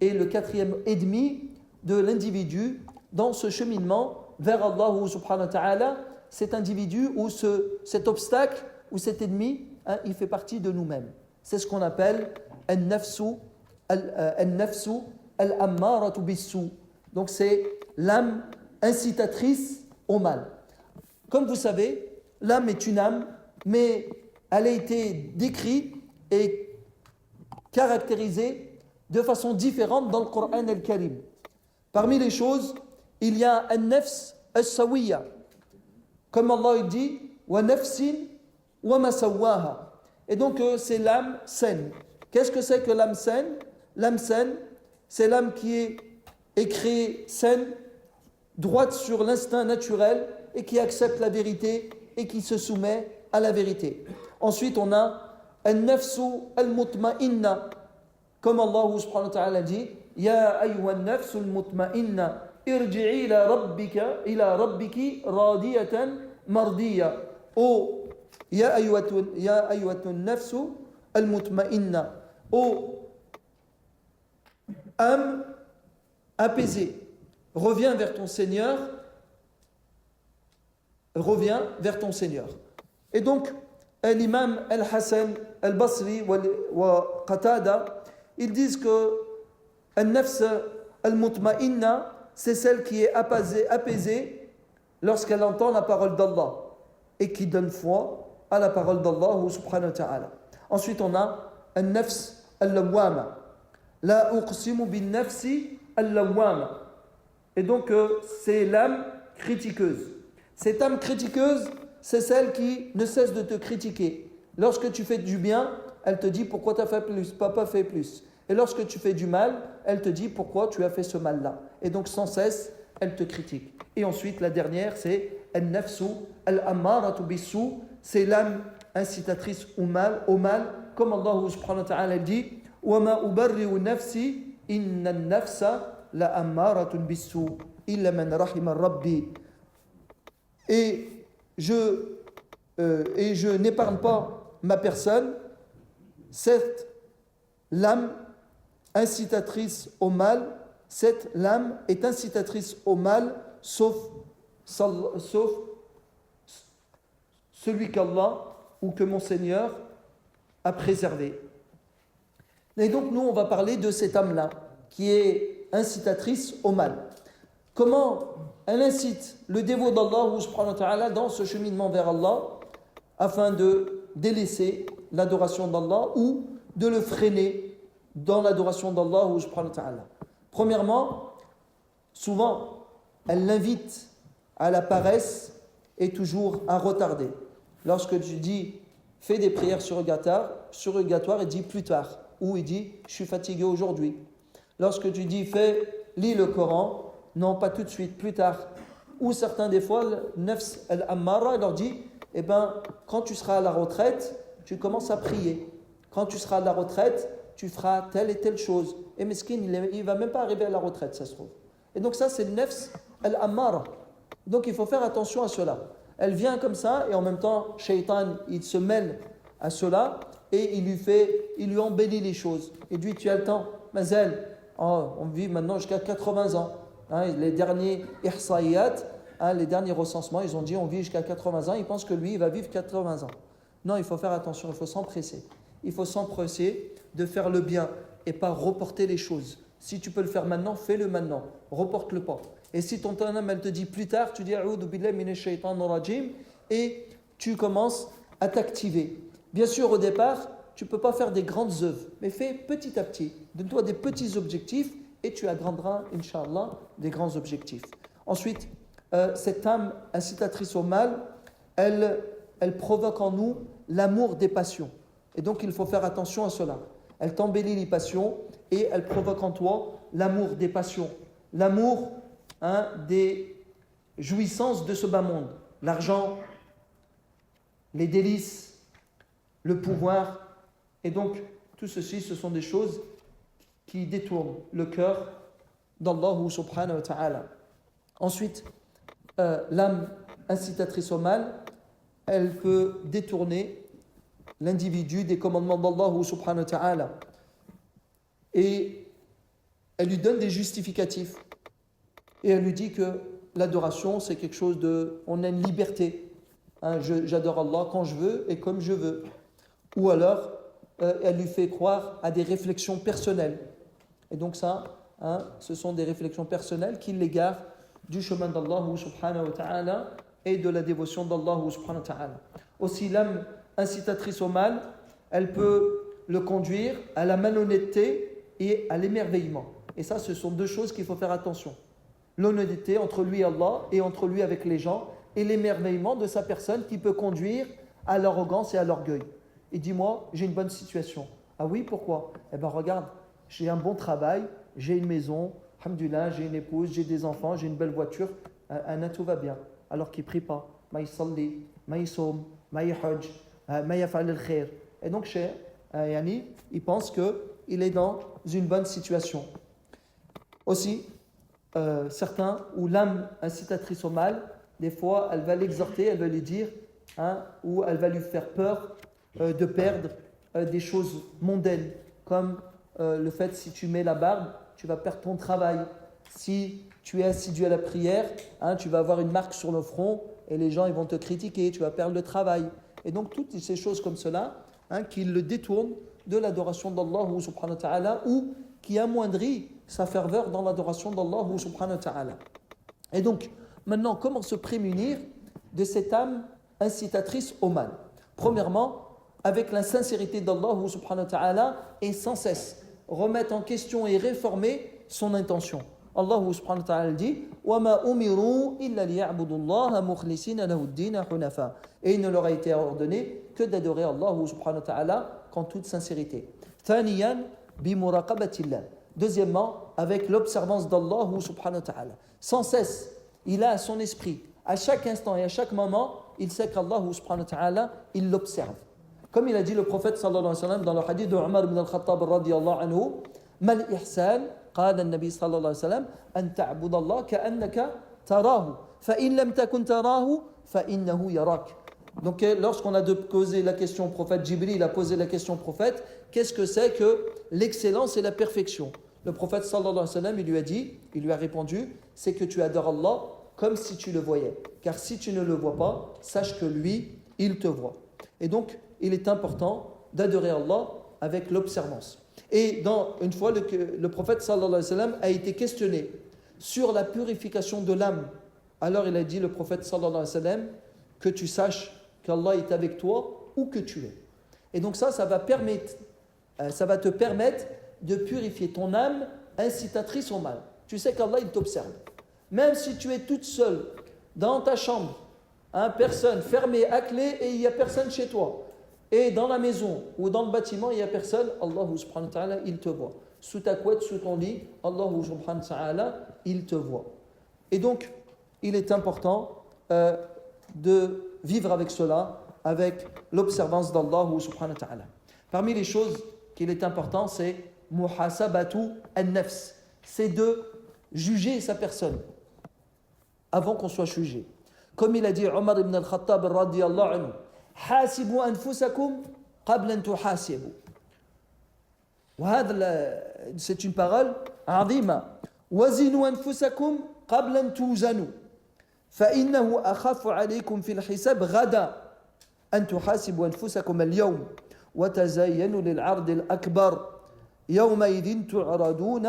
et le quatrième ennemi de l'individu dans ce cheminement vers Allah subhanahu wa ta'ala, cet individu ou cet obstacle ou cet ennemi, il fait partie de nous-mêmes. C'est ce qu'on appelle al-nafsu al-ammaratu bis-su. Donc c'est l'âme incitatrice au mal. Comme vous savez, l'âme est une âme, mais elle a été décrite et caractérisée de façon différente dans le Coran al-Karim. Parmi les choses, il y a an-nafs as-sawiyya. Comme Allah dit, wa nafsin wa ma sawwaha. Et donc c'est l'âme saine. Qu'est-ce que c'est que l'âme saine? L'âme saine, c'est l'âme qui est créée saine, droite sur l'instinct naturel et qui accepte la vérité et qui se soumet à la vérité. Ensuite, on a an-nafsu al-mutma'inna. Comme Allah subhanahu wa ta'ala dit, ya ayyuha an-nafsu al-mutma'inna irji'i ila rabbiki radiyatan mardiya. Oh, ya ayyuha an-nafsu al-mutma'inna. Oh, âme apaisée, reviens vers ton Seigneur. Reviens vers ton Seigneur. Et donc, l'imam Al-Hassan Al-Basri wa Qatada, ils disent que Al-Nafs Al-Mutma'inna, c'est celle qui est apaisée lorsqu'elle entend la parole d'Allah et qui donne foi à la parole d'Allah subhanahu wa ta'ala. Ensuite, on a Al-Nafs Al-Lawwama. La uqsimu bin nafsi Al-Lawwama. Et donc, c'est l'âme critiqueuse. Cette âme critiqueuse, c'est celle qui ne cesse de te critiquer. Lorsque tu fais du bien, elle te dit pourquoi tu as fait plus, papa fait plus. Et lorsque tu fais du mal, elle te dit pourquoi tu as fait ce mal-là. Et donc sans cesse, elle te critique. Et ensuite, la dernière, c'est al-nafsu al-ammaratu bis-su, c'est l'âme incitatrice au mal, comme Allah subhanahu wa ta'ala dit wa ma ubarri'u nafsi inna an-nafsa la ammaratun bis-su illa man rahima rabbi. Et je n'épargne pas ma personne, cette l'âme incitatrice au mal, cette l'âme est incitatrice au mal, sauf celui qu'Allah ou que mon Seigneur a préservé. Et donc nous, on va parler de cette âme-là, qui est incitatrice au mal. Comment elle incite le dévot d'Allah subhanahu wa ta'ala dans ce cheminement vers Allah afin de délaisser l'adoration d'Allah ou de le freiner dans l'adoration d'Allah subhanahu wa ta'ala. Premièrement, souvent, elle l'invite à la paresse et toujours à retarder. Lorsque tu dis fais des prières surrogatoires, il dit plus tard, ou il dit je suis fatigué aujourd'hui. Lorsque tu dis lis le Coran, non, pas tout de suite, plus tard. Ou certains, des fois, le nafs al-ammara, leur dit quand tu seras à la retraite, tu commences à prier. Quand tu seras à la retraite, tu feras telle et telle chose. Et meskin, il ne va même pas arriver à la retraite, ça se trouve. Et donc ça, c'est le nafs al-ammara. Donc il faut faire attention à cela. Elle vient comme ça, et en même temps, Shaitan, il se mêle à cela, et il lui embellit les choses. Il dit, tu as le temps, Mazel, on vit maintenant jusqu'à 80 ans. Les derniers ihsaïat, les derniers recensements, ils ont dit on vit jusqu'à 80 ans, ils pensent que lui, il va vivre 80 ans. Non, il faut faire attention, il faut s'empresser. Il faut s'empresser de faire le bien et pas reporter les choses. Si tu peux le faire maintenant, fais-le maintenant. Reporte-le pas. Et si ton âme, elle te dit plus tard, tu dis A'udhu billahi minash shaitanir rajim et tu commences à t'activer. Bien sûr, au départ, tu ne peux pas faire des grandes œuvres, mais fais petit à petit. Donne-toi des petits objectifs et tu agrandras, Inch'Allah, des grands objectifs. Ensuite, cette âme incitatrice au mal, elle provoque en nous l'amour des passions. Et donc, il faut faire attention à cela. Elle t'embellit les passions et elle provoque en toi l'amour des passions, l'amour des jouissances de ce bas monde, l'argent, les délices, le pouvoir. Et donc, tout ceci, ce sont des choses qui détournent le cœur d'Allah subhanahu wa ta'ala. Ensuite, l'âme incitatrice au mal, elle peut détourner l'individu des commandements d'Allah subhanahu wa ta'ala. Et elle lui donne des justificatifs. Et elle lui dit que l'adoration, c'est quelque chose de... On a une liberté. J'adore Allah quand je veux et comme je veux. Ou alors, elle lui fait croire à des réflexions personnelles. Et donc ça, ce sont des réflexions personnelles qui l'égarent du chemin d'Allah subhanahu wa ta'ala et de la dévotion d'Allah subhanahu wa ta'ala. Aussi, l'âme incitatrice au mal, elle peut le conduire à la malhonnêteté et à l'émerveillement. Et ça, ce sont deux choses qu'il faut faire attention. L'honnêteté entre lui et Allah et entre lui avec les gens, et l'émerveillement de sa personne qui peut conduire à l'arrogance et à l'orgueil. Et dis-moi, j'ai une bonne situation. Ah oui, pourquoi? Eh bien regarde, j'ai un bon travail, j'ai une maison, alhamdoulilah, j'ai une épouse, j'ai des enfants, j'ai une belle voiture, tout va bien. Alors qu'il ne prie pas, ma yusalli, ma yusum, ma yuhajj, ma yaf'al al-khair. Et donc, il pense qu'il est dans une bonne situation. Aussi, certains, où l'âme incitatrice au mal, des fois, elle va l'exhorter, elle va lui dire, ou elle va lui faire peur de perdre des choses mondaines, comme le fait, si tu mets la barbe, tu vas perdre ton travail. Si tu es assidu à la prière, tu vas avoir une marque sur le front et les gens ils vont te critiquer, tu vas perdre le travail. Et donc, toutes ces choses comme cela, qui le détournent de l'adoration d'Allah subhanahu wa ta'ala ou qui amoindrit sa ferveur dans l'adoration d'Allah subhanahu wa ta'ala. Et donc, maintenant, comment se prémunir de cette âme incitatrice au mal? Premièrement, avec la sincérité d'Allah subhanahu wa ta'ala et sans cesse remettre en question et réformer son intention. Allah subhanahu wa ta'ala dit وَمَا أُمِرُوا إِلَّا لِيَعْبُدُوا اللَّهَ مُخْلِصِينَ لَهُ الدِّينَ حُنَفَاءَ. Et il ne leur a été ordonné que d'adorer Allah subhanahu wa ta'ala qu'en toute sincérité. ثانيا بمراقبة الله. Deuxièmement, avec l'observance d'Allah subhanahu wa ta'ala. Sans cesse, il a à son esprit, à chaque instant et à chaque moment, il sait qu'Allah subhanahu wa ta'ala, il l'observe. Comme il a dit le prophète sallallahu alayhi wa sallam dans le hadith de Omar ibn al-Khattab radiyallahu anhu, mal ihsan, قال النبي صلى الله عليه وسلم أن تعبد الله كأنك تراه فإن لم تكن تراه فإنه يراك. Donc lorsqu'on a posé la question au prophète, Jibril a posé la question au prophète, qu'est-ce que c'est que l'excellence et la perfection? Le prophète sallallahu alayhi wa sallam, il lui a répondu, c'est que tu adores Allah comme si tu le voyais. Car si tu ne le vois pas, sache que lui, il te voit. Et donc, il est important d'adorer Allah avec l'observance. Et une fois, le prophète sallallahu alayhi wa sallam a été questionné sur la purification de l'âme. Alors il a dit, le prophète sallallahu alayhi wa sallam, que tu saches qu'Allah est avec toi où que tu es. Et donc ça va te permettre de purifier ton âme incitatrice au mal. Tu sais qu'Allah, il t'observe. Même si tu es toute seule dans ta chambre, personne fermée à clé et il n'y a personne chez toi. Et dans la maison ou dans le bâtiment, il n'y a personne, Allah subhanahu wa ta'ala, il te voit. Sous ta couette, sous ton lit, Allah subhanahu wa ta'ala, il te voit. Et donc, il est important de vivre avec cela, avec l'observance d'Allah subhanahu wa ta'ala. Parmi les choses qu'il est important, c'est muhasabatu an-nafs. C'est de juger sa personne avant qu'on soit jugé. Comme il a dit Omar ibn al-Khattab radiyallahu anhu, Hasibu anfusakum قبل أن تحاسبوا. C'est une parole عظيمة. وزنوا أنفسكم قبل أن توزنوا فإنه أخف عليكم في الحساب غدا أن تحاسبوا أنفسكم اليوم وتزينوا للعرض الأكبر يومئذ تعرضون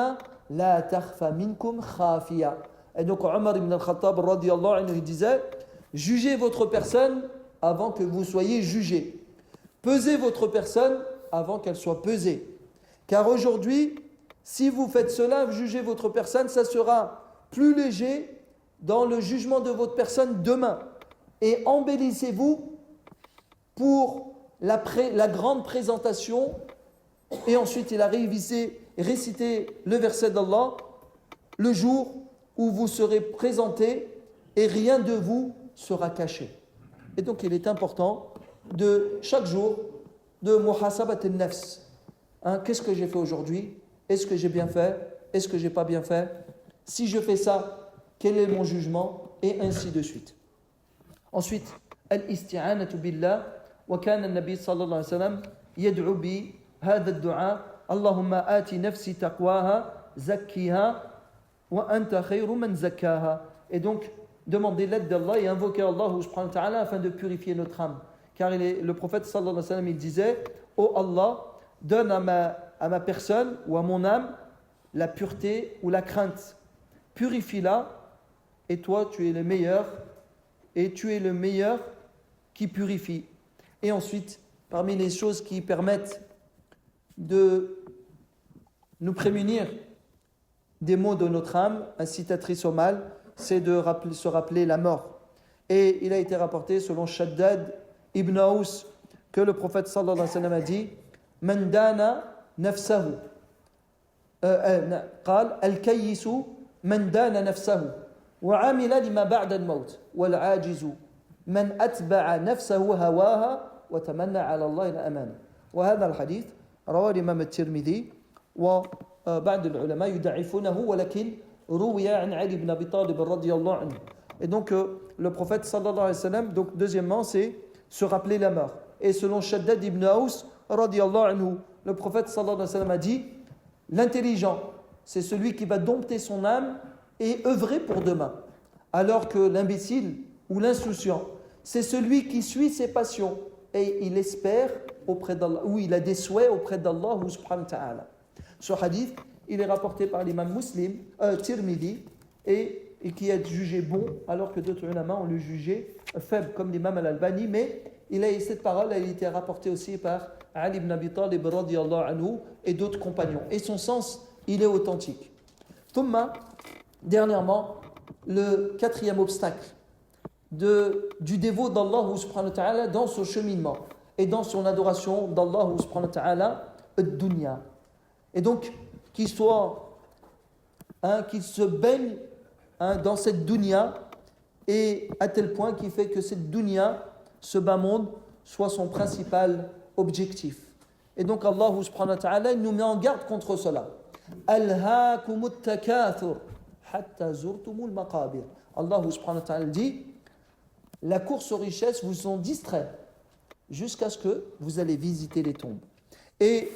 لا تخفى منكم خافية. Et donc Omar ibn al-Khattab radiyallahu anhu disait, jugez votre personne avant que vous soyez jugés. Pesez votre personne avant qu'elle soit pesée. Car aujourd'hui, si vous faites cela, vous jugez votre personne, ça sera plus léger dans le jugement de votre personne demain. Et embellissez-vous pour la grande présentation. Et ensuite, il a récité le verset d'Allah, le jour où vous serez présentés et rien de vous sera caché. Et donc, il est important de chaque jour de muhasabat al-nafs. Qu'est-ce que j'ai fait aujourd'hui? Est-ce que j'ai bien fait? Est-ce que j'ai pas bien fait? Si je fais ça, quel est mon jugement? Et ainsi de suite. Ensuite, al-isti'anatu billah. Wa kana an-nabi sallallahu alayhi wa sallam yad'u bi hadha ad-du'a Allahumma ati nafsi taqwaha zakkiha wa anta khayru man zakkaha. Et donc, demander l'aide d'Allah et invoquer Allah subhanahu wa ta'ala afin de purifier notre âme. Car le prophète sallallahu alayhi wa sallam, il disait, ô Allah, donne à ma personne ou à mon âme la pureté ou la crainte. Purifie-la et toi tu es le meilleur et tu es le meilleur qui purifie. Et ensuite, parmi les choses qui permettent de nous prémunir des maux de notre âme, incitatrices au mal, c'est de se rappeler la mort. Et il a été rapporté selon Shaddad ibn Aus que le prophète sallallahu alayhi wa sallam a dit من دان نفسه قال الكيس من دان نفسه وعمل لما بعد الموت والعاجز من أتبع نفسه هواها وتمنى على الله الأمان. وهذا الحديث رواه الإمام الترمذي وبعض العلماء يضعفونه ولكن روي عن علي بن أبي طالب رضي الله عنه. Et donc le prophète sallallahu alayhi wa sallam, donc deuxièmement, c'est se rappeler la mort. Et selon Shaddad ibn Aus radiyallahu anhu, le prophète sallallahu alayhi wa sallam a dit, l'intelligent, c'est celui qui va dompter son âme et œuvrer pour demain. Alors que l'imbécile ou l'insouciant, c'est celui qui suit ses passions et il espère auprès d'Allah, ou il a des souhaits auprès d'Allah subhanahu wa ta'ala. Ce hadith, il est rapporté par l'imam Muslim, Tirmidhi, et qui est jugé bon, alors que d'autres ulama ont le jugé faible, comme l'imam al-Albani, mais cette parole a été rapportée aussi par Ali ibn Abi Talib radiyallahu anhu et d'autres compagnons. Et son sens, il est authentique. Thumma, dernièrement, le quatrième obstacle du dévot d'Allah subhanahu wa ta'ala dans son cheminement et dans son adoration d'Allah subhanahu wa ta'ala, ad-dunya. Et donc, qu'il se baigne dans cette dunya, et à tel point qu'il fait que cette dunya, ce bas monde, soit son principal objectif. Et donc Allah subhanahu wa ta'ala nous met en garde contre cela. Alhaakumut takathur hatta zurtumul maqabir. Allah subhanahu wa ta'ala dit, la course aux richesses vous ont distrait jusqu'à ce que vous allez visiter les tombes. Et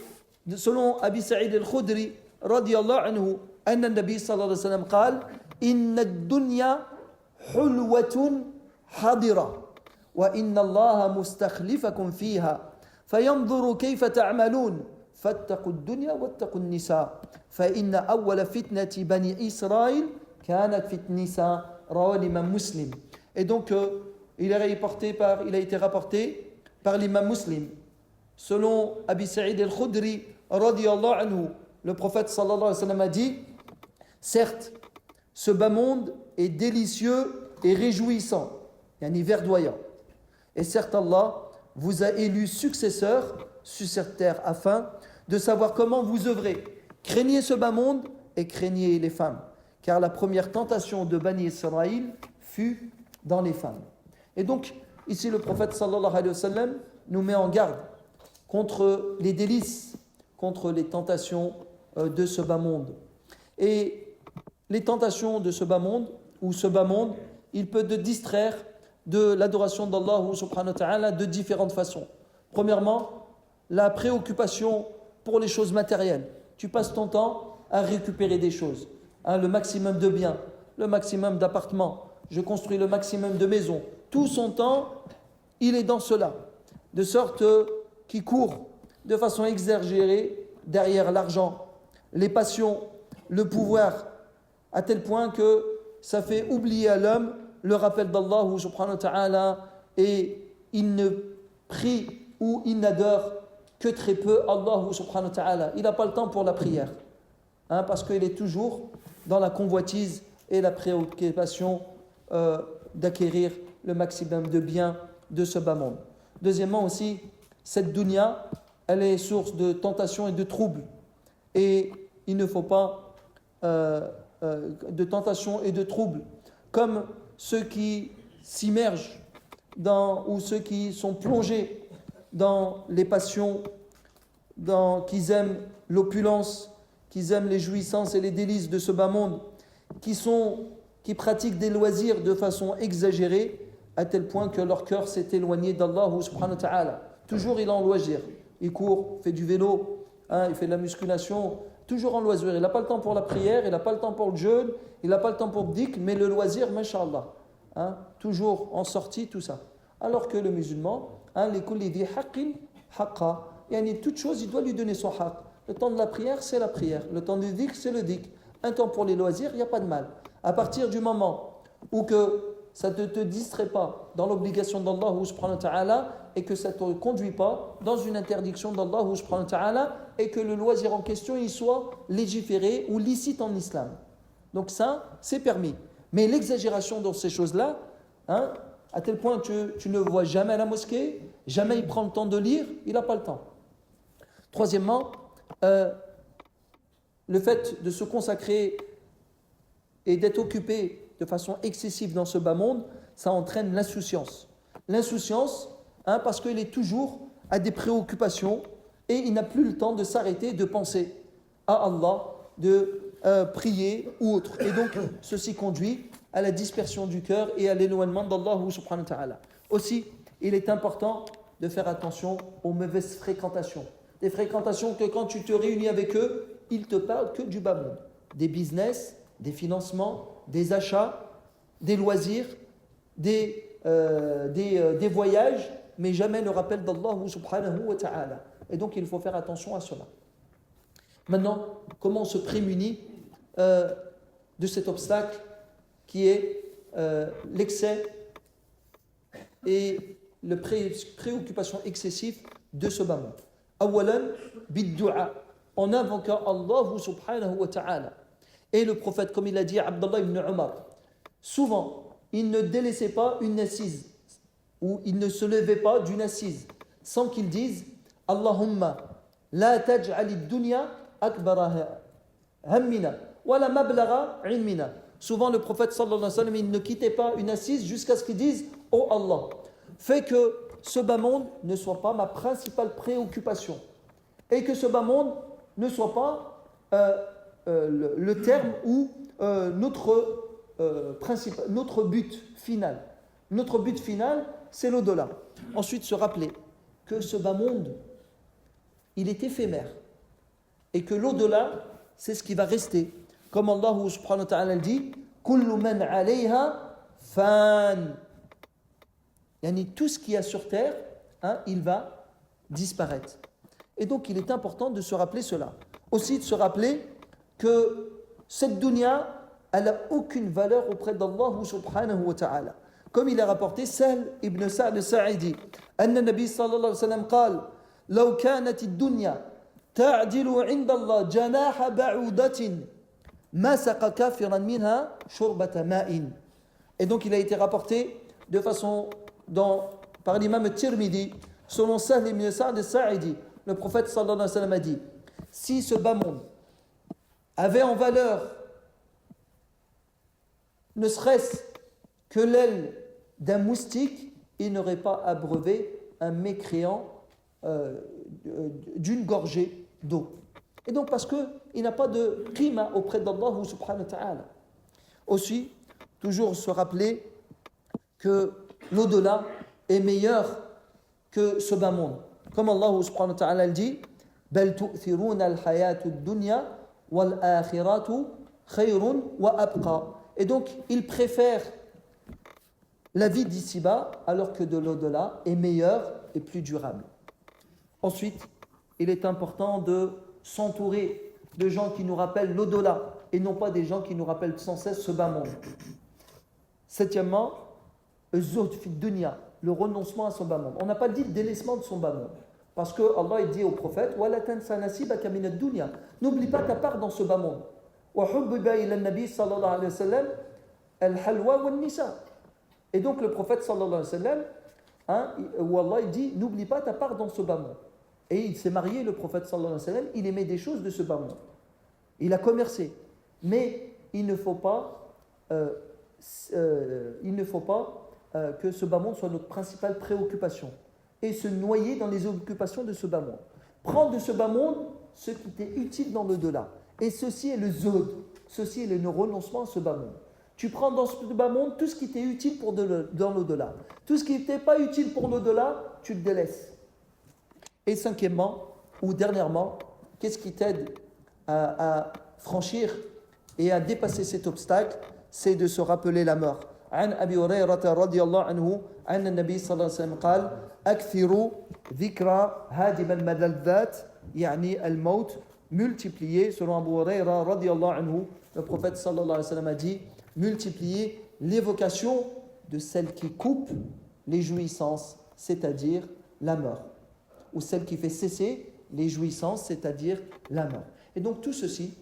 selon Abi Sa'id al-Khudri radiyallahu anhu, anna an-nabi sallallahu alayhi wa sallam قال inna ad-dunya hulwatun hadira وإن الله مستخلفكم فيها فينظر كيف تعملون فاتقوا الدنيا واتقوا النساء فإن أول فتنة بني إسرائيل كانت في النساء رواه l'imam Muslim. Et donc il a été rapporté par l'imam Muslim. Selon Abi Sa'id al-Khudri radiyallahu anhu, le prophète sallallahu alayhi wa sallam a dit, certes, ce bas monde est délicieux et réjouissant, yani verdoyant. Et certes, Allah vous a élu successeur sur cette terre afin de savoir comment vous œuvrez. Craignez ce bas monde et craignez les femmes. Car la première tentation de Bani Israël fut dans les femmes. Et donc, ici le prophète sallallahu alayhi wa sallam nous met en garde contre les délices, contre les tentations de ce bas monde. Et les tentations de ce bas monde, ou ce bas monde, il peut te distraire de l'adoration d'Allah subhanahu wa ta'ala de différentes façons. Premièrement, la préoccupation pour les choses matérielles. Tu passes ton temps à récupérer des choses, le maximum de biens, le maximum d'appartements. Je construis le maximum de maisons. Tout son temps, il est dans cela, de sorte qu'il court de façon exagérée derrière l'argent, les passions, le pouvoir, à tel point que ça fait oublier à l'homme le rappel d'Allah subhanahu wa ta'ala, et il ne prie ou il n'adore que très peu Allah subhanahu wa ta'ala. Il n'a pas le temps pour la prière, parce qu'il est toujours dans la convoitise et la préoccupation d'acquérir le maximum de biens de ce bas monde. Deuxièmement aussi, cette dunya, elle est source de tentation et de troubles. Et il ne faut pas de tentation et de troubles, comme ceux qui s'immergent ou ceux qui sont plongés dans les passions, qu'ils aiment l'opulence, qu'ils aiment les jouissances et les délices de ce bas monde, qui pratiquent des loisirs de façon exagérée, à tel point que leur cœur s'est éloigné d'Allah subhanahu wa ta'ala. Toujours il est en loisir, il court, fait du vélo, il fait de la musculation, toujours en loisir. Il n'a pas le temps pour la prière, il n'a pas le temps pour le jeûne, il n'a pas le temps pour le dhikr, mais le loisir, masha'Allah, toujours en sortie, tout ça. Alors que le musulman, les kulli di haqqin haqqa, toute chose, il doit lui donner son haqq. Le temps de la prière, c'est la prière. Le temps du dhikr, c'est le dhikr. Un temps pour les loisirs, il n'y a pas de mal. À partir du moment où que ça ne te distrait pas dans l'obligation d'Allah subhanahu wa ta'ala, et que ça ne te conduit pas dans une interdiction d'Allah subhanahu wa ta'ala, et que le loisir en question il soit légiféré ou licite en islam. Donc ça, c'est permis. Mais l'exagération dans ces choses-là, à tel point que tu ne le vois jamais à la mosquée, jamais il prend le temps de lire, il n'a pas le temps. Troisièmement, le fait de se consacrer et d'être occupé de façon excessive dans ce bas monde, ça entraîne l'insouciance. L'insouciance, parce qu'il est toujours à des préoccupations et il n'a plus le temps de s'arrêter, de penser à Allah, de prier ou autre. Et donc, ceci conduit à la dispersion du cœur et à l'éloignement d'Allah subhanahu wa ta'ala. Aussi, il est important de faire attention aux mauvaises fréquentations. Des fréquentations que quand tu te réunis avec eux, ils ne te parlent que du bas monde. Des business, des financements, des achats, des loisirs, des voyages, mais jamais le rappel d'Allah subhanahu wa ta'ala. Et donc il faut faire attention à cela. Maintenant, comment on se prémunit de cet obstacle qui est l'excès et la préoccupation excessive de ce bas monde. Awalan bid-du'a, en invoquant Allah subhanahu wa ta'ala. Et le prophète, comme il a dit à Abdullah ibn Umar, souvent, il ne délaissait pas une assise, ou il ne se levait pas d'une assise, sans qu'il dise Allahumma la taj'alid dunya akbara hammina, wa la mablagha ilmina. Souvent, le prophète sallallahu alayhi wa sallam, il ne quittait pas une assise jusqu'à ce qu'il dise Oh Allah, fais que ce bas monde ne soit pas ma principale préoccupation, et que ce bas monde ne soit pas le terme ou notre but final. Notre but final, c'est l'au-delà. Ensuite, se rappeler que ce bas monde, il est éphémère, et que l'au-delà, c'est ce qui va rester. Comme Allah subhanahu wa ta'ala dit, Kullu man alayha fan. Yani tout ce qu'il y a sur terre, il va disparaître. Et donc, il est important de se rappeler cela. Aussi, de se rappeler que cette dunya, elle n'a aucune valeur auprès d'Allah subhanahu wa ta'ala. Comme il a rapporté Sahl ibn Sa'd al-Sa'idi, أن النبي صلى الله عليه وسلم قال لو كانت الدنيا تعدل عند الله جناح بعوضة ما سقى كافرا منها شربة ماء. Et donc il a été rapporté de façon par l'imam Tirmidhi, selon Sahl ibn Sa'd al-Sa'idi, le prophète sallallahu alayhi wa sallam a dit, si ce bas monde avait en valeur ne serait-ce que l'aile d'un moustique, il n'aurait pas abreuvé un mécréant d'une gorgée d'eau. Et donc parce qu'il n'a pas de qima auprès d'Allah subhanahu wa ta'ala. Aussi, toujours se rappeler que l'au-delà est meilleur que ce bas monde. Comme Allah subhanahu wa ta'ala le dit, بل تؤثرون الحياة الدنيا والآخرة خير وأبقى. Et donc, il préfère la vie d'ici-bas alors que de l'au-delà est meilleure et plus durable. Ensuite, il est important de s'entourer de gens qui nous rappellent l'au-delà et non pas des gens qui nous rappellent sans cesse ce bas monde. Septièmement, zuhd fi dunya, le renoncement à son bas monde. On n'a pas dit délaissement de son bas monde. Parce que Allah il dit au prophète Wala tansa nasibaka min ad-dunya. N'oublie pas ta part dans ce bas monde. Wa hubbiba ila an-nabi sallallahu alayhi wa sallam al-halwa wan-nisa. Et donc le prophète sallallahu alayhi wa sallam, où Allah il dit n'oublie pas ta part dans ce bas monde. Et il s'est marié, le prophète sallallahu alayhi wa sallam, il aimait des choses de ce bas monde. Il a commercé. Mais il ne faut pas que ce bas monde soit notre principale préoccupation et se noyer dans les occupations de ce bas monde. Prendre de ce bas monde ce qui t'est utile dans l'au-delà. Et ceci est le zuhd, ceci est le renoncement à ce bas monde. Tu prends dans ce bas monde tout ce qui t'est utile dans l'au-delà. Tout ce qui n'était pas utile pour l'au-delà, tu te délaisses. Et cinquièmement, ou dernièrement, qu'est-ce qui t'aide à franchir et à dépasser cet obstacle? C'est de se rappeler la mort. عن أبي هريرة رضي الله عنه أن النبي صلى الله عليه وسلم قال أكثروا ذكرى هادم الملذات يعني الموت. Multiplier, selon Abu Huraira رضي الله عنه, le prophète صلى الله عليه وسلم a dit multiplier l'évocation de celle qui coupe les jouissances, c'est-à-dire la mort, ou celle qui fait cesser les jouissances, c'est-à-dire la mort. Et donc tout ceci,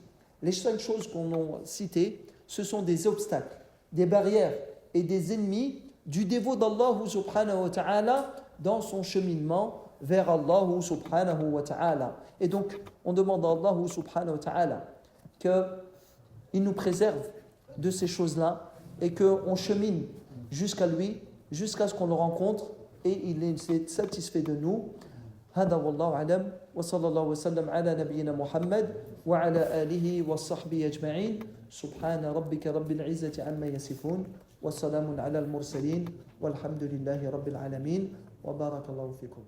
les 5 choses qu'on a citées, ce sont des obstacles, des barrières et des ennemis du dévot d'Allah subhanahu wa ta'ala dans son cheminement vers Allah subhanahu wa ta'ala. Et donc, on demande à Allah subhanahu wa ta'ala qu'il nous préserve de ces choses-là et qu'on chemine jusqu'à lui, jusqu'à ce qu'on le rencontre et il est satisfait de nous. هذا والله أعلم وصلى الله وسلم على نبينا محمد وعلى آله وصحبه أجمعين سبحان ربك رب العزة عما يصفون وسلام على المرسلين والحمد لله رب العالمين وبارك الله فيكم.